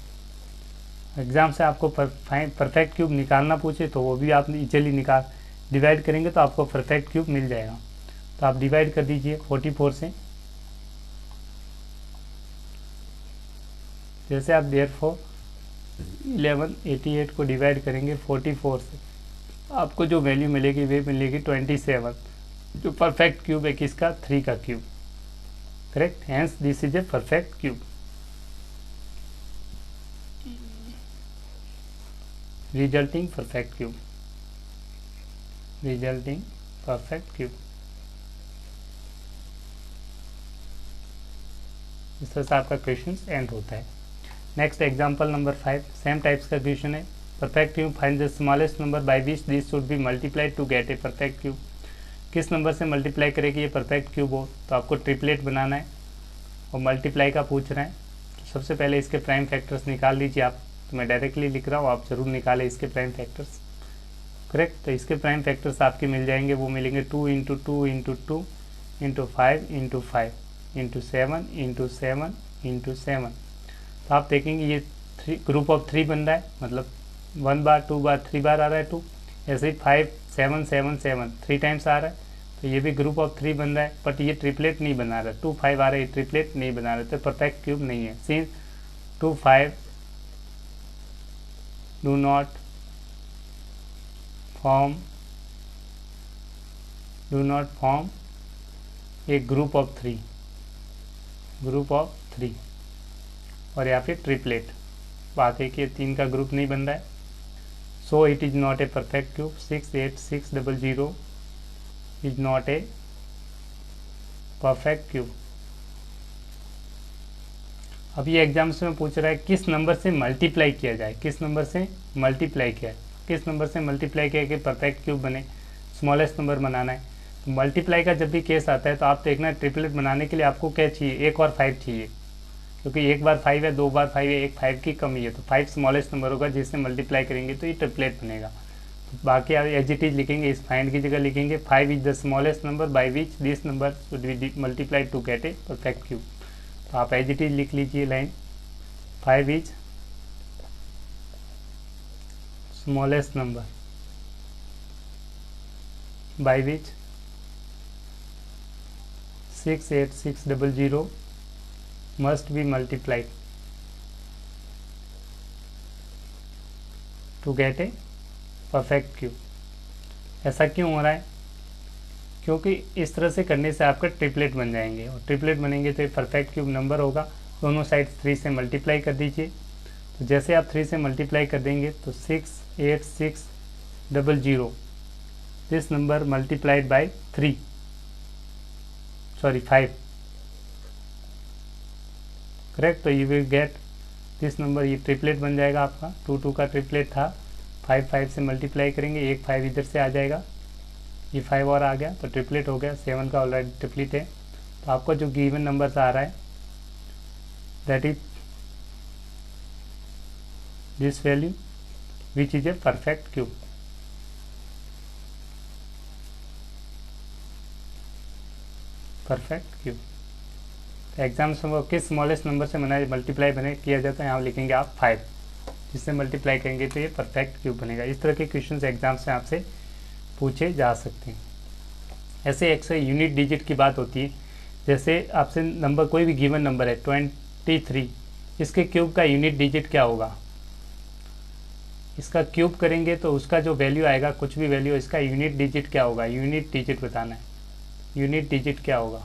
exam से आपको परफेक्ट क्यूब निकालना पूछे तो वो भी आप इजीली निकाल, डिवाइड करेंगे तो आपको परफेक्ट क्यूब मिल जाएगा। तो आप डिवाइड कर दीजिए 44 से। जैसे आप देयरफॉर 1188 को डिवाइड करेंगे 44 से, आपको जो वैल्यू मिलेगी वे मिलेगी 27, जो परफेक्ट क्यूब है किसका? 3 का cube. Correct, hence this is a perfect cube. Resulting perfect cube, resulting perfect cube. इस तरह से आपका क्वेश्चन एंड होता है। Next example number 5, same types का क्वेश्चन है। Perfect cube, find the smallest number by which this should be multiplied to get a perfect cube. किस number से मल्टीप्लाई करें कि ये परफेक्ट क्यूब हो? तो आपको ट्रिपलेट बनाना है और मल्टीप्लाई का पूछ रहे हैं। तो सबसे पहले इसके प्राइम फैक्टर्स निकाल लीजिए आप, तो मैं डायरेक्टली लिख रहा हूँ, आप जरूर निकालें इसके प्राइम फैक्टर्स। करेक्ट, तो इसके प्राइम फैक्टर्स आपके मिल जाएंगे, वो मिलेंगे 2 into 2 into 2 into 5 into 5 into 7 into 7 into 7। तो आप देखेंगे ये ग्रुप ऑफ 3 बन रहा है, मतलब 1 बार 2 बार 3 बार आ रहा है 2, ऐसे ही 5 7 7 7 3 टाइम्स आ रहा है, तो ये भी ग्रुप ऑफ 3 बन रहा है, बट ये ट्रिपलेट नहीं बना रहा। 2 5 आ रहा है, ये ट्रिपलेट नहीं बना रहा, तो परफेक्ट क्यूब नहीं है। Since 2 5 do not form A group of 3, group of 3, और यहाँ पे ट्रिपलेट। बात है कि 3 का ग्रुप नहीं बन रहा है, so it is not a perfect cube. 68600 is not a perfect cube. अब ये एग्जाम्स में पूछ रहा है किस नंबर से मल्टीप्लाई किया जाए, किस नंबर से मल्टीप्लाई किया है, किस नंबर से मल्टीप्लाई किया कि परफेक्ट क्यूब बने, स्मॉलेस्ट नंबर बनाना है। तो मल्टीप्लाई का जब भी केस आता है तो आप देखना ट्रिपलेट बनाने के लिए आपको क्या चाहिए, 1 और 5 चाहिए, क्योंकि 1 बार 5 है, 2 बार 5 है, एक 5 की कमी है, तो 5 स्मॉलेस्ट नंबर होगा जिससे मल्टीप्लाई करेंगे तो ये ट्रिपलेट बनेगा। तो बाकी आप एज इट इज लिखेंगे, इस फाइंड की जगह लिखेंगे 5 is the smallest number by which this number should be multiplied to get a perfect cube. तो आप एज इट इज लिख लीजिए line, 5 is smallest number by which 68600 must be multiplied to get a perfect cube। ऐसा क्यों हो रहा है? क्योंकि इस तरह से करने से आपका ट्रिपलेट बन जाएंगे, और ट्रिपलेट बनेंगे तो परफेक्ट क्यूब नंबर होगा। दोनों साइड 3 से मल्टीप्लाई कर दीजिए। तो जैसे आप 3 से मल्टीप्लाई कर देंगे तो 68600 this number multiplied by 5, correct. तो you will get this number, ये ट्रिपलेट बन जाएगा आपका। 2 2 का ट्रिपलेट था, 5 5 से मल्टीप्लाई करेंगे, एक 5 इधर से आ जाएगा, ये 5 और आ गया तो ट्रिपलेट हो गया। 7 का ऑलरेडी ट्रिपलेट है। तो आपका जो गिवन नंबर आ रहा है that is this value which is a perfect cube. Perfect cube. Exams में वो किस स्मॉलेस्ट नंबर से मल्टीप्लाई किया जाता है, यहाँ लिखेंगे आप 5, जिससे मल्टीप्लाई करेंगे तो ये परफेक्ट क्यूब बनेगा। इस तरह के क्वेश्चन एग्जाम्स में आपसे पूछे जा सकते हैं। ऐसे एक से यूनिट डिजिट की बात होती है, जैसे आपसे नंबर कोई भी गिवन नंबर है 23, इसके क्यूब का यूनिट डिजिट क्या होगा, इसका क्यूब करेंगे तो उसका जो वैल्यू आएगा, कुछ भी वैल्यू, इसका यूनिट डिजिट क्या होगा, यूनिट डिजिट बताना है, यूनिट डिजिट क्या होगा।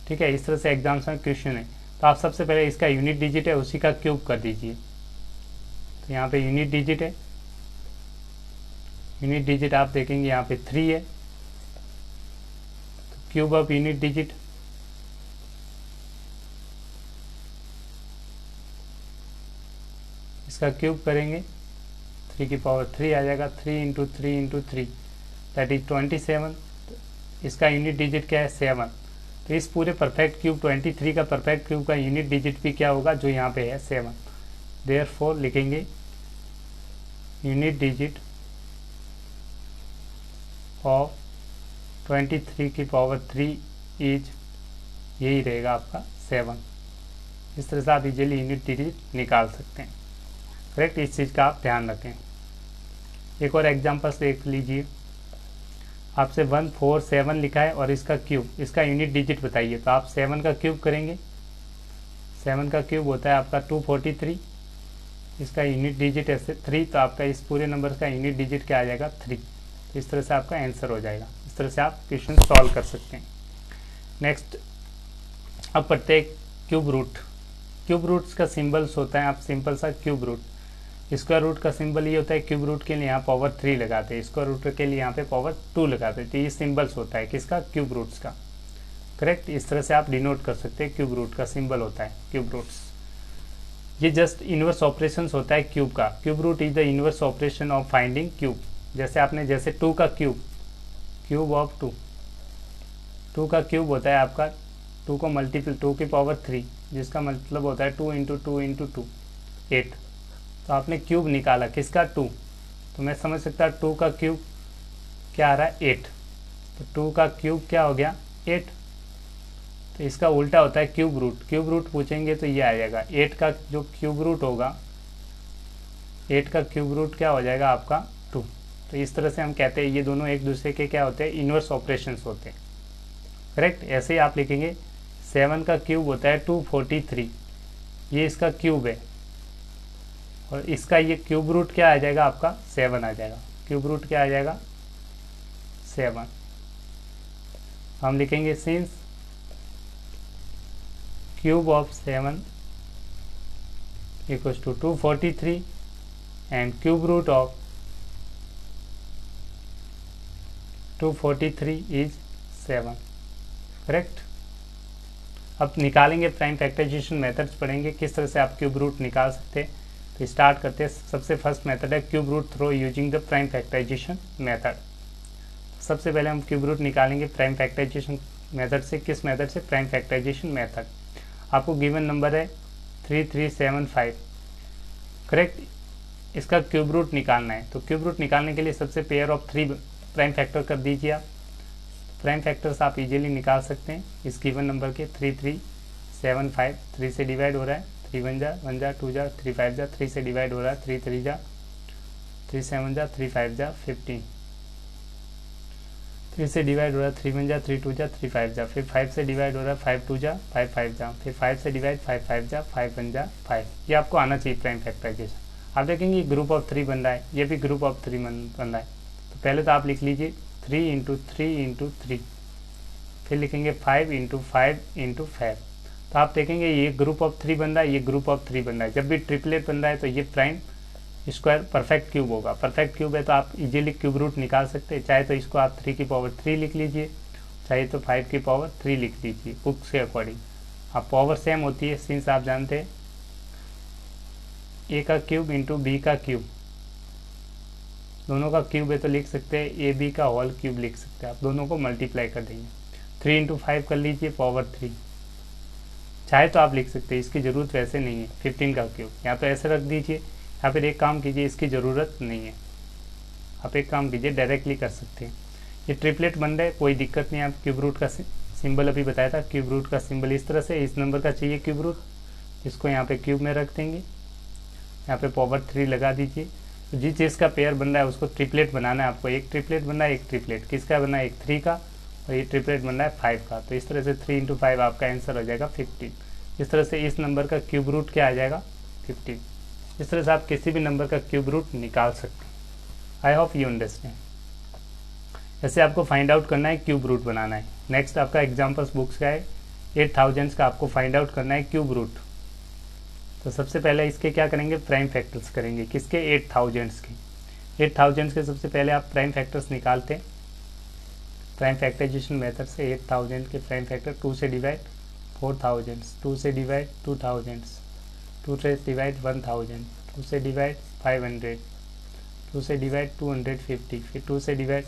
ठीक है, इस तरह से एग्जाम्स में क्वेश्चन है। तो आप सबसे पहले इसका यूनिट डिजिट है उसी का क्यूब कर दीजिए। तो यहाँ पे यूनिट डिजिट है, यूनिट डिजिट आप देखेंगे यहाँ पे 3 है, तो क्यूब ऑफ यूनिट डिजिट, इसका क्यूब करेंगे 3 की पावर 3 आ जाएगा, 3 इंटू 3 इंटू 3 दैट इज 27। इसका यूनिट डिजिट क्या है, 7। तो इस पूरे परफेक्ट क्यूब 23 का परफेक्ट क्यूब का यूनिट डिजिट भी क्या होगा, जो यहाँ पे है 7। देयरफॉर लिखेंगे यूनिट डिजिट ऑफ 23 की पावर 3 इज, यही रहेगा आपका 7। इस तरह से आप इजीली यूनिट डिजिट निकाल सकते हैं। करेक्ट, इस चीज़ का आप ध्यान रखें। एक और एग्जांपल देख लीजिए, आपसे 147 लिखा है और इसका क्यूब, इसका यूनिट डिजिट बताइए। तो आप 7 का क्यूब करेंगे, 7 का क्यूब होता है आपका 243, इसका यूनिट डिजिट है 3, तो आपका इस पूरे नंबर का यूनिट डिजिट क्या आ जाएगा, 3। तो इस तरह से आपका आंसर हो जाएगा। इस तरह से आप क्वेश्चन सॉल्व कर सकते हैं। नेक्स्ट, अब पढ़ते हैं क्यूब रूट। क्यूब रूट्स का सिंबल्स होता है, आप सिंपल सा क्यूब रूट, स्क्वायर रूट का सिंबल ये होता है, क्यूब रूट के लिए यहाँ पावर 3 लगाते हैं, स्क्वायर रूट के लिए यहाँ पे पावर 2 लगाते हैं। तो ये सिंबल्स होता है किसका, क्यूब रूट्स का। करेक्ट, इस तरह से आप डिनोट कर सकते हैं, क्यूब रूट का सिंबल होता है क्यूब रूट्स। ये जस्ट इनवर्स ऑपरेशन होता है क्यूब का। Cube root is the inverse operation of finding cube. जैसे आपने, जैसे 2 का क्यूब, क्यूब ऑफ 2 का क्यूब होता है आपका 2 को मल्टीपल 2 की पावर 3, जिसका मतलब होता है 2 इंटू 2 इंटू 2 8। तो आपने क्यूब निकाला किसका, 2, तो मैं समझ सकता 2 का क्यूब क्या आ रहा है, 8। तो 2 का क्यूब क्या हो गया, 8। तो इसका उल्टा होता है क्यूब रूट। क्यूब रूट पूछेंगे तो ये आ जाएगा 8 का जो क्यूब रूट होगा, 8 का क्यूब रूट क्या हो जाएगा आपका 2। तो इस तरह से हम कहते हैं ये दोनों एक दूसरे के क्या होते हैं, इनवर्स ऑपरेशंस होते हैं। करेक्ट, ऐसे ही आप लिखेंगे 7 का क्यूब होता है 243, ये इसका क्यूब है, और इसका ये क्यूब रूट क्या आ जाएगा आपका 7 आ जाएगा। क्यूब रूट क्या आ जाएगा 7। हम लिखेंगे since cube of 7 equals to 243 and cube root of 243 is 7। Correct, अब निकालेंगे प्राइम फैक्टराइजेशन मेथड्स पढ़ेंगे, किस तरह से आप क्यूब रूट निकाल सकते हैं। तो स्टार्ट करते हैं। सबसे फर्स्ट मेथड है cube root through using the prime factorization method. सबसे पहले हम क्यूब रूट निकालेंगे प्राइम फैक्टराइजेशन मेथड से। किस मेथड से, प्राइम फैक्टराइजेशन मेथड। आपको गिवन नंबर है 3375। करेक्ट, इसका क्यूब रूट निकालना है। तो क्यूब रूट निकालने के लिए सबसे पेयर ऑफ 3 प्राइम फैक्टर कर दीजिए आप। प्राइम फैक्टर्स आप इजीली निकाल सकते हैं इस गिवन नंबर के। 3375 3 से डिवाइड हो रहा है, 3 1 जा 1 जा 2 जा 3 5 जा, 3 से डिवाइड हो रहा है, 3 3 जा 3 7 जा 3 5 जा 15, 3 से डिवाइड हो रहा है, 3 1 जा 3 2 जा 3 5 जा, फिर 5 से डिवाइड हो रहा है, 5 2 जा 5 5 जा, फिर 5 से डिवाइड 5 5 जा 5 1 जा 5। ये आपको आना चाहिए प्राइम फैक्टराइजेशन। आप देखेंगे ग्रुप ऑफ 3 बन रहा है, ये भी ग्रुप ऑफ 3 बन रहा है। तो पहले तो आप लिख लीजिए 3 इंटू 3 इंटू 3, फिर लिखेंगे 5 इंटू 5 इंटू 5। तो आप देखेंगे ये ग्रुप ऑफ 3 बन रहा है, ये ग्रुप ऑफ 3 बन रहा है। जब भी ट्रिपलेट बन रहा है तो ये प्राइम स्क्वायर परफेक्ट क्यूब होगा। परफेक्ट क्यूब है तो आप इजीली क्यूब रूट निकाल सकते हैं। चाहे तो इसको आप 3 की पावर 3 लिख लीजिए, चाहे तो 5 की पावर 3 लिख लीजिए, बुक्स के अकॉर्डिंग। अब पावर सेम होती है, सिंस आप जानते हैं ए का क्यूब इंटू बी का क्यूब, दोनों का क्यूब है तो लिख सकते हैं ए बी का होल क्यूब लिख सकते हैं। आप दोनों को मल्टीप्लाई कर देंगे, 3 इंटू 5 कर लीजिए पावर 3। चाहे तो आप लिख सकते हैं, इसकी ज़रूरत वैसे नहीं है 15 का क्यूब, या तो ऐसे रख दीजिए, या फिर एक काम कीजिए, इसकी ज़रूरत नहीं है, आप एक काम कीजिए डायरेक्टली कर सकते हैं। ये ट्रिपलेट बन रहा है, कोई दिक्कत नहीं है, आप क्यूब रूट का सिंबल अभी बताया था क्यूब रूट का सिंबल इस तरह से, इस नंबर का चाहिए क्यूब रूट, इसको यहाँ पे क्यूब में रख देंगे, यहाँ पे पावर 3 लगा दीजिए। तो जिस चीज़ का पेयर बन रहा है उसको ट्रिपलेट बनाना है आपको, एक ट्रिपलेट बन रहा है, एक ट्रिपलेट किसका बना है, एक 3 का, और ये ट्रिपलेट बन रहा है 5 का। तो इस तरह से 3 × 5 आपका आंसर हो जाएगा 15। इस तरह से इस नंबर का क्यूब रूट क्या आ जाएगा, 15। इस तरह से आप किसी भी नंबर का क्यूब रूट निकाल सकते हैं। I hope you understand. ऐसे आपको फाइंड आउट करना है, क्यूब रूट बनाना है। नेक्स्ट आपका एग्जाम्पल्स बुक्स का है 8000 का, आपको फाइंड आउट करना है क्यूब रूट। तो सबसे पहले इसके क्या करेंगे, प्राइम फैक्टर्स करेंगे, किसके, 8000 के। 8000 के सबसे पहले आप प्राइम फैक्टर्स निकालते हैं प्राइम फैक्टराइजेशन मेथड से। 8000 के प्राइम फैक्टर 2 से डिवाइड 4000, 2 से डिवाइड 2000, 2 से डिवाइड 1000, 2 से डिवाइड 500, 2 से डिवाइड 250, फिर 2 से डिवाइड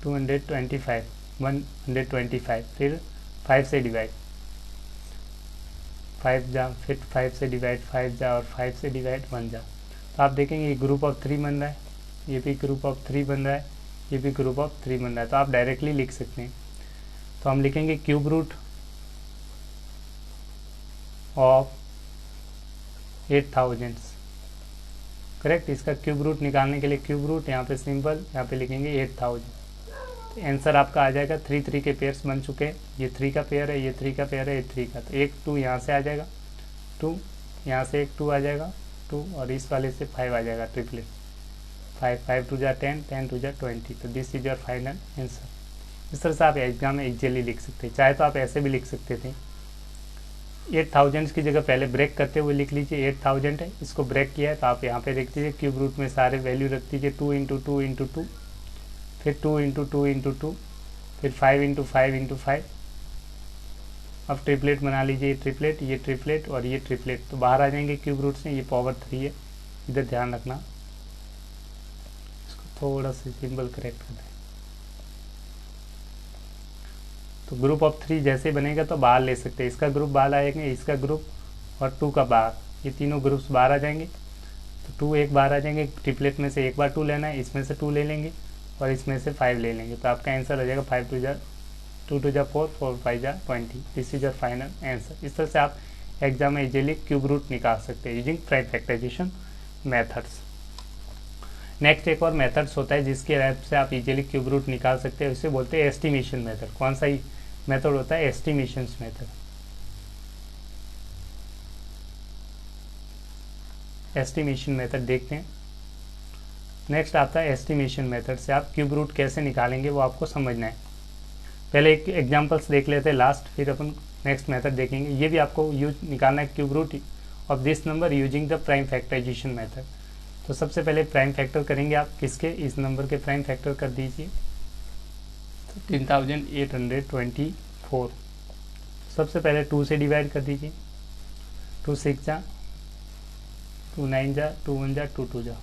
225, 125, फिर 5 से डिवाइड 5 जा, फिर 5 से डिवाइड 5 जा, और 5 से डिवाइड 1 जा। तो आप देखेंगे ये ग्रुप ऑफ 3 बन रहा है, ये भी ग्रुप ऑफ 3 बन रहा है, ये भी ग्रुप ऑफ 3 बन रहा है। तो आप डायरेक्टली लिख सकते हैं। तो हम लिखेंगे क्यूब रूट ऑफ 8000, करेक्ट। इसका क्यूब रूट निकालने के लिए क्यूब रूट, यहाँ पे सिंपल, यहाँ पे लिखेंगे 8000। तो आंसर आपका आ जाएगा 3 3 के पेयर्स बन चुके हैं। ये 3 का पेयर है, ये 3 का पेयर है, ये 3 का। तो एक 2 यहाँ से आ जाएगा, 2 यहाँ से एक 2 आ जाएगा, 2, और इस वाले से 5 आ जाएगा, ट्रिपलेट 5, 5 2 जा 10, 10 2 जा 20। तो this is your final answer. इस तरह से आप एग्जाम में इजीली लिख सकते हैं। चाहे तो आप ऐसे भी लिख सकते थे, 8000 की जगह पहले ब्रेक करते हुए लिख लीजिए। 8000 है, इसको ब्रेक किया है, तो आप यहाँ पे देख दीजिए क्यूब रूट में सारे वैल्यू रख दीजिए। 2 × 2 × 2, फिर 2 × 2 × 2, फिर 5 × 5 × 5। अब ट्रिपलेट बना लीजिए, ट्रिपलेट, ये ट्रिपलेट और ये ट्रिपलेट, तो बाहर आ जाएंगे क्यूब रूट से। ये पावर 3 है, इधर ध्यान रखना, इसको थोड़ा सा सिंबल करेक्ट कर दें। तो ग्रुप ऑफ 3 जैसे बनेगा तो बाहर ले सकते हैं, इसका ग्रुप बाहर आएंगे, इसका ग्रुप और 2 का बाहर, ये तीनों ग्रुप्स बाहर आ जाएंगे। तो 2 एक बाहर आ जाएंगे, ट्रिपलेट में से एक बार 2 लेना है, इसमें से 2 ले लेंगे और इसमें से 5 ले लेंगे। तो आपका आंसर हो जाएगा 5 2 जा 2 2 जा 4, 4 5 जा 20। This is your final answer. इस तरह से आप एग्जाम में इजीली क्यूब रूट निकाल सकते हैं using prime factorization methods. Next एक और मेथड्स होता है जिसके हेल्प से आप इजीली क्यूब रूट निकाल सकते हैं, उसे बोलते हैं एस्टिमेशन मेथड। कौन सा ही मेथड होता है, एस्टिमेशन मेथड। एस्टिमेशन मेथड देखते हैं। नेक्स्ट आता है एस्टिमेशन मेथड से आप क्यूब रूट कैसे निकालेंगे वो आपको समझना है। पहले एक एग्जांपल्स देख लेते हैं लास्ट, फिर अपन नेक्स्ट मेथड देखेंगे। ये भी आपको यूज निकालना है cube root of this number using the prime factorization method. तो सबसे पहले प्राइम फैक्टर करेंगे आप किसके, इस नंबर के प्राइम फैक्टर कर दीजिए। तो 3824। सबसे पहले 2 से डिवाइड कर दीजिए। 2 6 जा, 2 9 जा, 2 1 जा, 2 2 जा।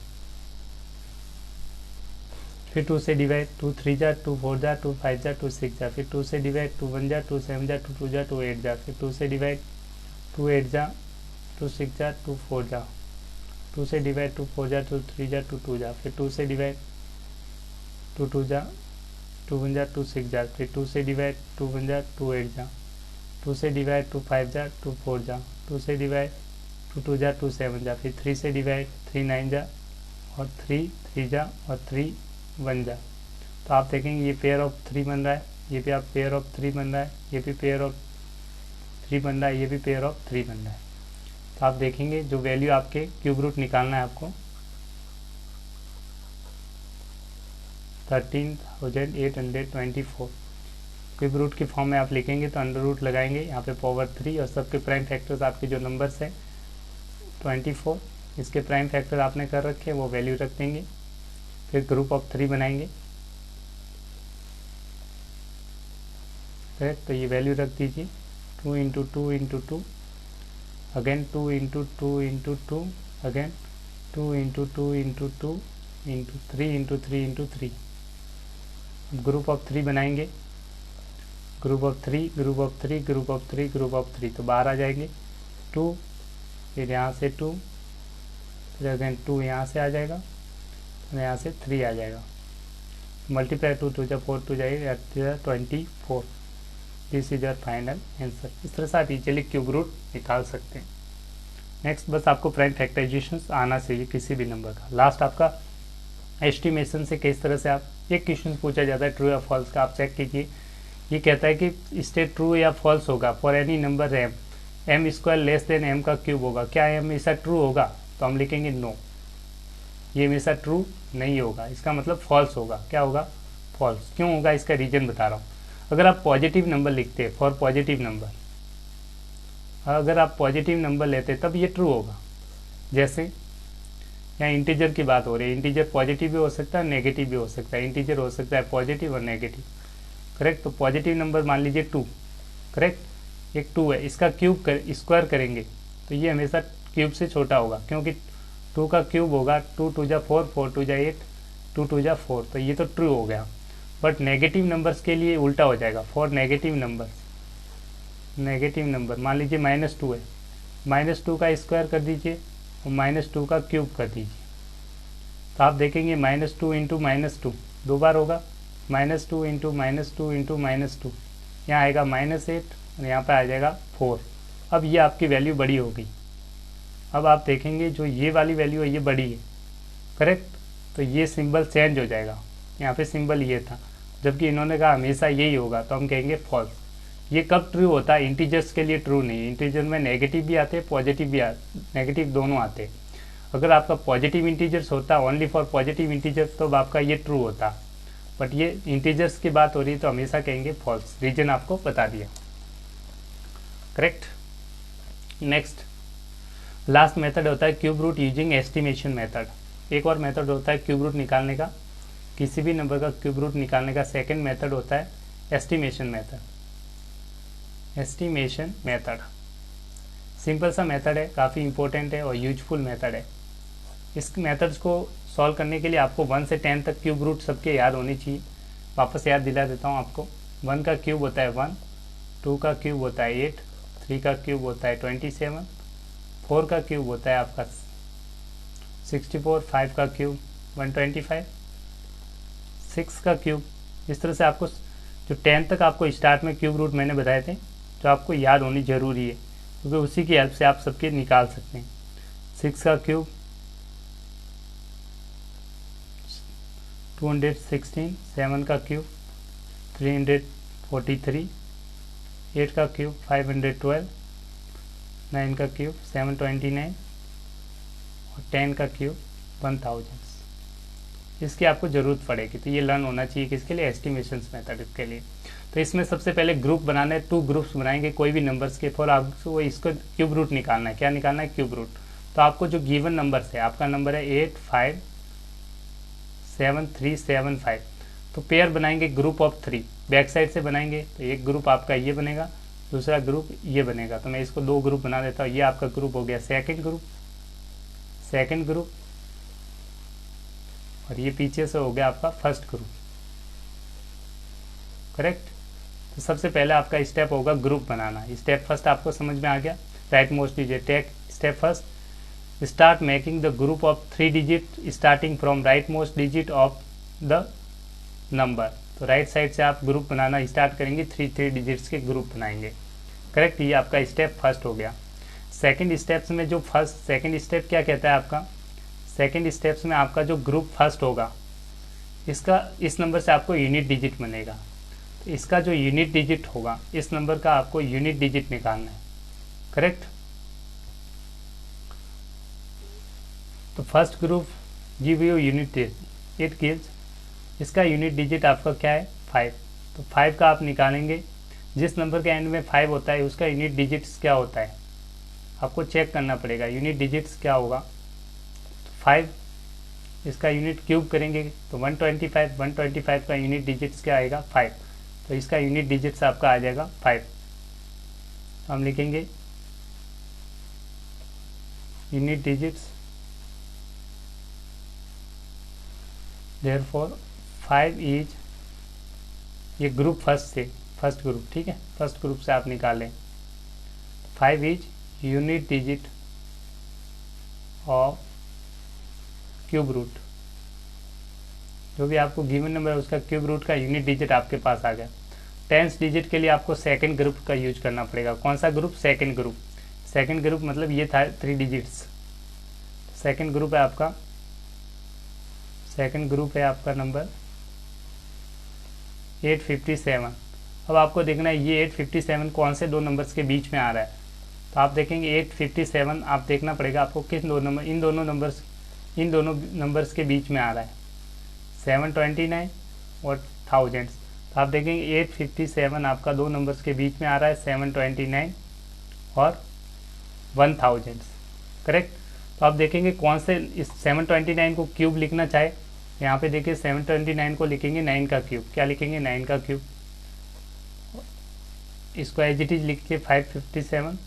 फिर 2 से डिवाइड, 2 3 जा, 2 4 जा, 2 5 जा, 2 6 जा। फिर 2 से डिवाइड, 2 1 जा, 2 7 जा, 2 2 जा, 2 8 जा। फिर 2 से डिवाइड, 2 8 जा, 2 6 जा, 2 4 जा। 2 से डिवाइड, 2 4 जा, 2 3 जा, 2 2 जा। फिर 2 से डिवाइड, 2 2 जा, 2 1 जा, 2 6 जा। फिर 2 से डिवाइड, 2 1 जा, 2 8 जा। 2 से डिवाइड, 2 5 जा, 2 4 जा। 2 से डिवाइड, 2 2 जा, 2 7 जा। फिर 3 से डिवाइड, 3 9 जा, और 3 3 जा, और 3 1 जा। तो आप देखेंगे ये पेयर ऑफ 3 बन रहा है, ये भी आप पेयर ऑफ 3 बन रहा है, ये भी पेयर ऑफ 3 बन रहा है, ये भी पेयर ऑफ 3 बन रहा है। तो आप देखेंगे जो वैल्यू आपके क्यूब रूट निकालना है आपको 13824 क्यूब रूट की फॉर्म में आप लिखेंगे तो अंडर रूट लगाएंगे, यहाँ पे पावर 3 और सबके प्राइम फैक्टर्स आपके जो नंबर्स हैं 24, इसके प्राइम फैक्टर आपने कर रखे हैं वो वैल्यू रख देंगे। फिर ग्रुप ऑफ 3 बनाएंगे, करेक्ट। तो ये वैल्यू रख दीजिए 2 × 2 × 2, अगेन 2 × 2 × 2, अगेन 2 × 2 × 2 × 3 × 3 × 3। ग्रुप ऑफ 3 बनाएंगे, group of 3, group of 3, group of 3, group of 3। तो बाहर आ जाएंगे 2, फिर यहाँ से 2, फिर अगेन 2 यहाँ से आ जाएगा, यहाँ से 3 आ जाएगा। मल्टीप्लाई 2 2 जा 4 2 जाएगा 24। This is your final answer. इस तरह से आप इजीली क्यूब रूट निकाल सकते हैं। नेक्स्ट बस आपको प्राइम फैक्टराइजेशन आना चाहिए किसी भी नंबर का। लास्ट आपका एस्टिमेशन से किस तरह से आप एक क्वेश्चन पूछा जाता है ट्रू या फॉल्स का, आप चेक कीजिए। ये कहता है कि स्टेट ट्रू या फॉल्स होगा for any number m, m square less than m का क्यूब होगा, क्या एम हमेशा ट्रू होगा? तो हम लिखेंगे नो, ये हमेशा ट्रू नहीं होगा, इसका मतलब फॉल्स होगा। क्या होगा? फॉल्स। क्यों होगा? इसका रीजन बता रहा हूँ। अगर आप पॉजिटिव नंबर लिखते हैं फॉर पॉजिटिव नंबर, अगर आप पॉजिटिव नंबर लेते तब ये ट्रू होगा। जैसे यहाँ इंटीजर की बात हो रही है, इंटीजर पॉजिटिव भी हो सकता है नेगेटिव भी हो सकता है, इंटीजर हो सकता है पॉजिटिव और नेगेटिव, करेक्ट। तो पॉजिटिव नंबर मान लीजिए 2, करेक्ट, एक 2 है, इसका क्यूब स्क्वायर करेंगे तो ये हमेशा क्यूब से छोटा होगा, क्योंकि 2 का क्यूब होगा 2 2 जा 4, 4 2 जा 8, 2 2 जा 4, तो ये तो ट्रू हो गया। बट नेगेटिव नंबर्स के लिए उल्टा हो जाएगा। For negative numbers, negative number मान लीजिए -2 है, -2 का स्क्वायर कर दीजिए और -2 का क्यूब कर दीजिए, तो आप देखेंगे -2 इंटू -2 दो बार होगा, -2 इंटू -2 इंटू -2, यहाँ आएगा -8 और यहाँ पर आ जाएगा 4। अब ये आपकी वैल्यू बड़ी हो गई। अब आप देखेंगे जो ये वाली वैल्यू है ये बड़ी है, करेक्ट, तो ये सिंबल चेंज हो जाएगा। यहाँ पे सिंबल ये था, जबकि इन्होंने कहा हमेशा यही होगा, तो हम कहेंगे फॉल्स। ये कब ट्रू होता है? इंटीजर्स के लिए ट्रू नहीं है। इंटीजर में नेगेटिव भी आते हैं पॉजिटिव भी नेगेटिव दोनों आते हैं। अगर आपका पॉजिटिव इंटीजर्स होता ओनली फॉर पॉजिटिव इंटीजर्स तो आपका ये ट्रू होता, बट ये इंटीजर्स की बात हो रही है तो हमेशा कहेंगे फॉल्स। रीजन आपको बता दिया, करेक्ट। नेक्स्ट लास्ट मेथड होता है cube root using estimation method. एक और मेथड होता है क्यूब रूट निकालने का, किसी भी नंबर का क्यूब रूट निकालने का सेकंड मेथड होता है estimation method. Estimation method simple सा मेथड है, काफ़ी इंपॉर्टेंट है और यूजफुल मेथड है। इस मेथड्स को सॉल्व करने के लिए आपको 1 से 10 तक क्यूब रूट सबके याद होनी चाहिए। वापस याद दिला देता हूँ आपको। 1 का क्यूब होता है 1, 2 का क्यूब होता है 8, 3 का क्यूब होता है 27, 4 का क्यूब होता है आपका 64, 5 का क्यूब 125, 6 का क्यूब। इस तरह से आपको जो 10 तक आपको स्टार्ट में क्यूब रूट मैंने बताए थे जो आपको याद होनी ज़रूरी है, क्योंकि उसी की हेल्प से आप सबके निकाल सकते हैं। 6 का क्यूब 216, 7 का क्यूब 343, 8 का क्यूब 512, 9 का क्यूब 729 और 10 का क्यूब 1000। इसकी आपको ज़रूरत पड़ेगी, तो ये लर्न होना चाहिए किसके लिए? एस्टिमेशन मेथड के लिए। तो इसमें सबसे पहले ग्रुप बनाना है, 2 ग्रुप्स बनाएंगे कोई भी नंबर्स के, फॉर आपको इसको क्यूब रूट निकालना है। क्या निकालना है? Cube root. तो आपको जो गिवन नंबर है, आपका नंबर है 857 375, तो पेयर बनाएंगे ग्रुप ऑफ 3, बैक साइड से बनाएंगे। तो एक ग्रुप आपका ये बनेगा, दूसरा ग्रुप ये बनेगा। तो मैं इसको 2 ग्रुप बना देता हूँ। ये आपका ग्रुप हो गया सेकेंड ग्रुप, और ये पीछे से हो गया आपका फर्स्ट ग्रुप, करेक्ट। तो सबसे पहले आपका स्टेप होगा ग्रुप बनाना। स्टेप फर्स्ट आपको समझ में आ गया। Right most digit, take step first, start making the group of 3 digit starting from right most digit of the number. तो राइट साइड से आप ग्रुप बनाना स्टार्ट करेंगे, 3 डिजिट्स के ग्रुप बनाएंगे, करेक्ट। ये आपका स्टेप फर्स्ट हो गया। सेकेंड स्टेप्स में जो सेकेंड स्टेप क्या कहता है आपका? सेकेंड स्टेप्स में आपका जो ग्रुप फर्स्ट होगा, इस नंबर से आपको यूनिट डिजिट बनेगा। तो इसका जो यूनिट डिजिट होगा, इस नंबर का आपको यूनिट डिजिट निकालना है, करेक्ट। तो first group give you unit it gives, इसका यूनिट डिजिट आपका क्या है? 5। तो 5 का आप निकालेंगे। जिस नंबर के एंड में 5 होता है उसका यूनिट डिजिट्स क्या होता है आपको चेक करना पड़ेगा। यूनिट डिजिट्स क्या होगा? 5, इसका यूनिट क्यूब करेंगे तो 125 का यूनिट डिजिट्स क्या आएगा? 5। तो इसका यूनिट डिजिट्स आपका आ जाएगा 5। हम लिखेंगे यूनिट डिजिट्स, देयरफॉर 5 इज, ये ग्रुप फर्स्ट ग्रुप, ठीक है, फर्स्ट ग्रुप से आप निकालें। 5 is unit digit of cube root. जो भी आपको गिवन नंबर है उसका क्यूब रूट का यूनिट डिजिट आपके पास आ गया। टेंस डिजिट के लिए आपको सेकंड ग्रुप का यूज करना पड़ेगा। कौन सा group? Second group. Second group मतलब ये था 3 डिजिट्स। सेकंड ग्रुप है आपका, सेकंड ग्रुप है आपका नंबर 857। अब आपको देखना है ये 857 कौन से दो नंबर्स के बीच में आ रहा है। तो आप देखेंगे 857 आप देखना पड़ेगा आपको किस दो नंबर, इन दोनों नंबर्स के बीच में आ रहा है, 729 और 1000। तो आप देखेंगे 857 आपका दो नंबर्स के बीच में आ रहा है, 729 और 1000, करेक्ट। तो आप देखेंगे कौन से इस 729 को क्यूब लिखना चाहे, यहाँ पे देखिए 729 को लिखेंगे 9 का क्यूब। क्या लिखेंगे? 9 का क्यूब। इसको एज इट इज लिख के 557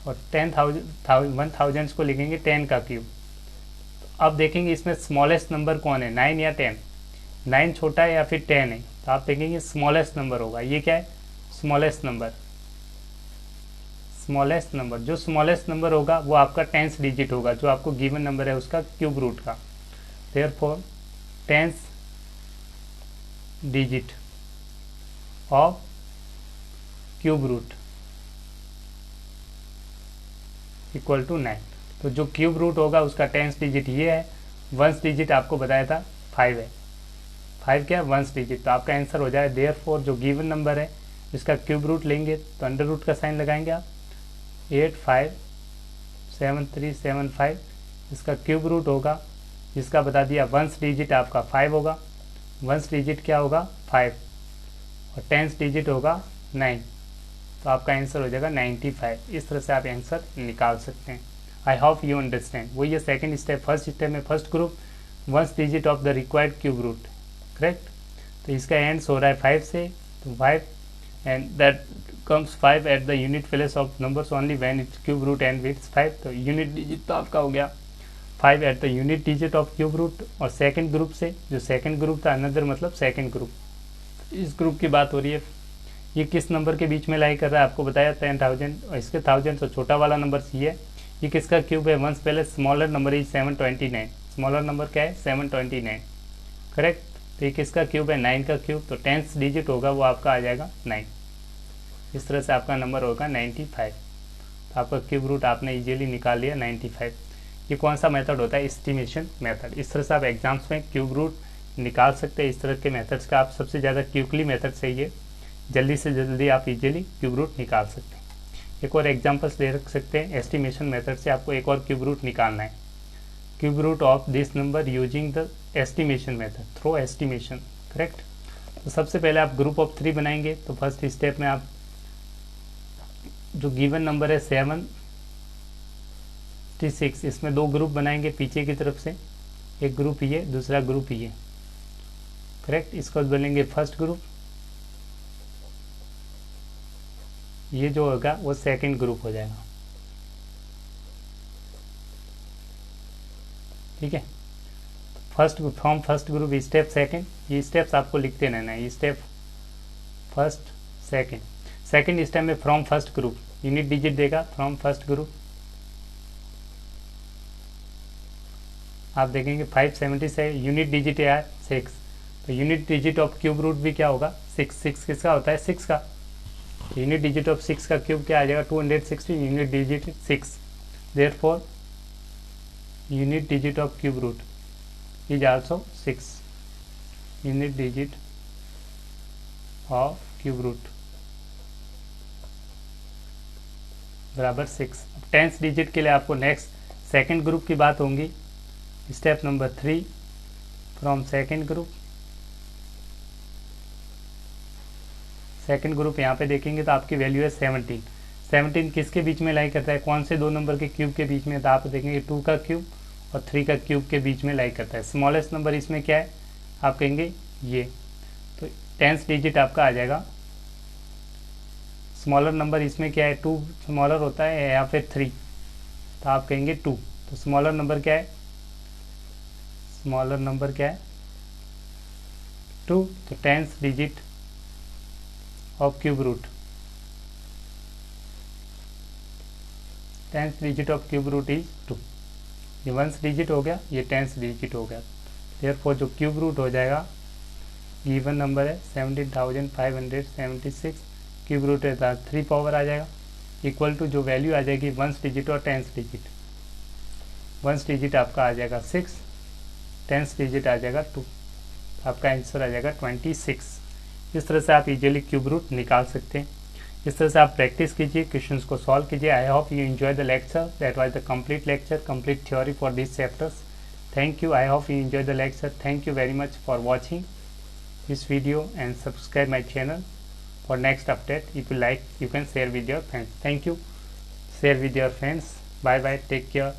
और 1000 को लिखेंगे 10 का क्यूब। तो अब देखेंगे इसमें स्मॉलेस्ट नंबर कौन है, 9 या 10? 9 छोटा है या फिर 10 है? तो आप देखेंगे स्मॉलेस्ट नंबर होगा। ये क्या है? Smallest number. स्मॉलेस्ट नंबर, जो स्मॉलेस्ट नंबर होगा वो आपका 10th डिजिट होगा, जो आपको गिवन नंबर है उसका क्यूब रूट का। Therefore 10th digit of cube root equal to 9। तो जो क्यूब रूट होगा उसका 10th डिजिट ये है। 1st डिजिट आपको बताया था 5 है। 5 क्या है? 1st digit. तो आपका आंसर हो जाए देयरफॉर जो गिवन नंबर है इसका क्यूब रूट लेंगे तो अंडर रूट का साइन लगाएंगे आप, 857375 इसका क्यूब रूट होगा, जिसका बता दिया 1st डिजिट आपका 5 होगा। 1st डिजिट क्या होगा? 5 और 10th डिजिट होगा 9। तो आपका आंसर हो जाएगा 95। इस तरह से आप आंसर निकाल सकते हैं। I hope you understand. वही है सेकेंड स्टेप। फर्स्ट स्टेप में first group 1st digit of the required cube root, correct. तो इसका एंड्स हो रहा है 5 से, तो 5 and that comes 5 at the unit place of numbers only when its cube root and with 5। तो unit digit तो आपका हो गया 5 at the unit digit of cube root. और सेकंड ग्रुप से, जो सेकंड ग्रुप था अनदर मतलब सेकंड ग्रुप, इस ग्रुप की बात हो रही है। ये किस नंबर के बीच में लाई कर रहा है आपको बताया 10,000 और इसके 1000। तो छोटा वाला नंबर सी है, ये किसका क्यूब है? वंस पहले smaller number is 729। Smaller number क्या है? 729, करेक्ट। तो ये किसका क्यूब है? 9 का क्यूब। तो 10th डिजिट होगा वो आपका आ जाएगा 9। इस तरह से आपका नंबर होगा 95। तो आपका क्यूब रूट आपने इजीली निकाल लिया 95। ये कौन सा मेथड होता है? Estimation method. इस तरह से आप एग्जाम्स में क्यूब रूट निकाल सकते हैं। इस तरह के मेथड्स का आप सबसे ज़्यादा क्विकली मेथड से ये जल्दी से जल्दी आप इजीली क्यूब रूट निकाल सकते हैं। एक और एग्जाम्पल्स ले रख सकते हैं। एस्टिमेशन मेथड से आपको एक और क्यूब रूट निकालना है। Cube root of this number using the estimation method through estimation, correct. तो सबसे पहले आप ग्रुप ऑफ 3 बनाएंगे। तो फर्स्ट स्टेप में आप जो गिवन नंबर है 76, इसमें 2 ग्रुप बनाएंगे पीछे की तरफ से, एक ग्रुप ये, दूसरा ग्रुप ये, करेक्ट। इसको बोलेंगे फर्स्ट ग्रुप, ये जो होगा वो सेकंड ग्रुप हो जाएगा, ठीक है। First from first group step second, ये स्टेप्स आपको लिखते रहना है। Step first second, second step में from first group unit digit देगा। फ्रॉम फर्स्ट ग्रुप आप देखेंगे 570 से यूनिट डिजिट है 6। तो unit digit of cube root भी क्या होगा? 6। 6 किसका होता है? 6 का। यूनिट डिजिट ऑफ 6 का क्यूब क्या आ जाएगा? 260। Unit digit 6, therefore unit digit of cube root is also 6। Unit digit of cube root बराबर 6। 10th डिजिट के लिए आपको नेक्स्ट सेकंड ग्रुप की बात होंगी। Step number 3 from second group, second group यहाँ पे देखेंगे तो आपकी वैल्यू है 17। 17 किसके बीच में लाई करता है? कौन से दो नंबर के क्यूब के बीच में? तो आप देखेंगे 2 का क्यूब और 3 का क्यूब के बीच में लाई करता है। स्मॉलेस्ट नंबर इसमें क्या है? आप कहेंगे ये। तो 10th डिजिट आपका आ जाएगा। स्मॉलर नंबर इसमें क्या है? 2 स्मॉलर होता है या फिर 3, तो आप कहेंगे 2। तो स्मॉलर नंबर क्या है? स्मॉलर नंबर क्या है? 2। तो 10th digit of cube root, 10th digit of cube root is 2। ये 1st डिजिट हो गया, ये 10th डिजिट हो गया। देयरफॉर जो क्यूब रूट हो जाएगा गिवन नंबर है 17,576, क्यूब रूट है 3 पावर आ जाएगा, इक्वल टू जो वैल्यू आ जाएगी 1s डिजिट और 10s डिजिट। 1s डिजिट आपका आ जाएगा 6, 10s डिजिट आ जाएगा 2, आपका आंसर आ जाएगा 26। इस तरह से आप इजीली क्यूब रूट निकाल सकते हैं। इस तरह से आप प्रैक्टिस कीजिए, क्वेश्चंस को सॉल्व कीजिए। आई hope you enjoy the lecture. That was the complete lecture, complete theory for this chapters. Thank you. I hope you enjoyed the lecture. Thank you very much for watching this video and subscribe my channel for next update. If you like, you can share with your friends. Thank you. Share with your friends. Bye bye. Take care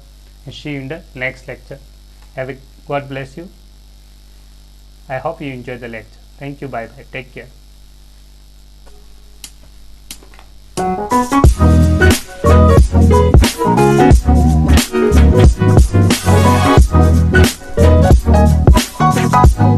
and see you in the next lecture. God bless you. I hope you enjoyed the lecture. Thank you. Bye bye. Take care.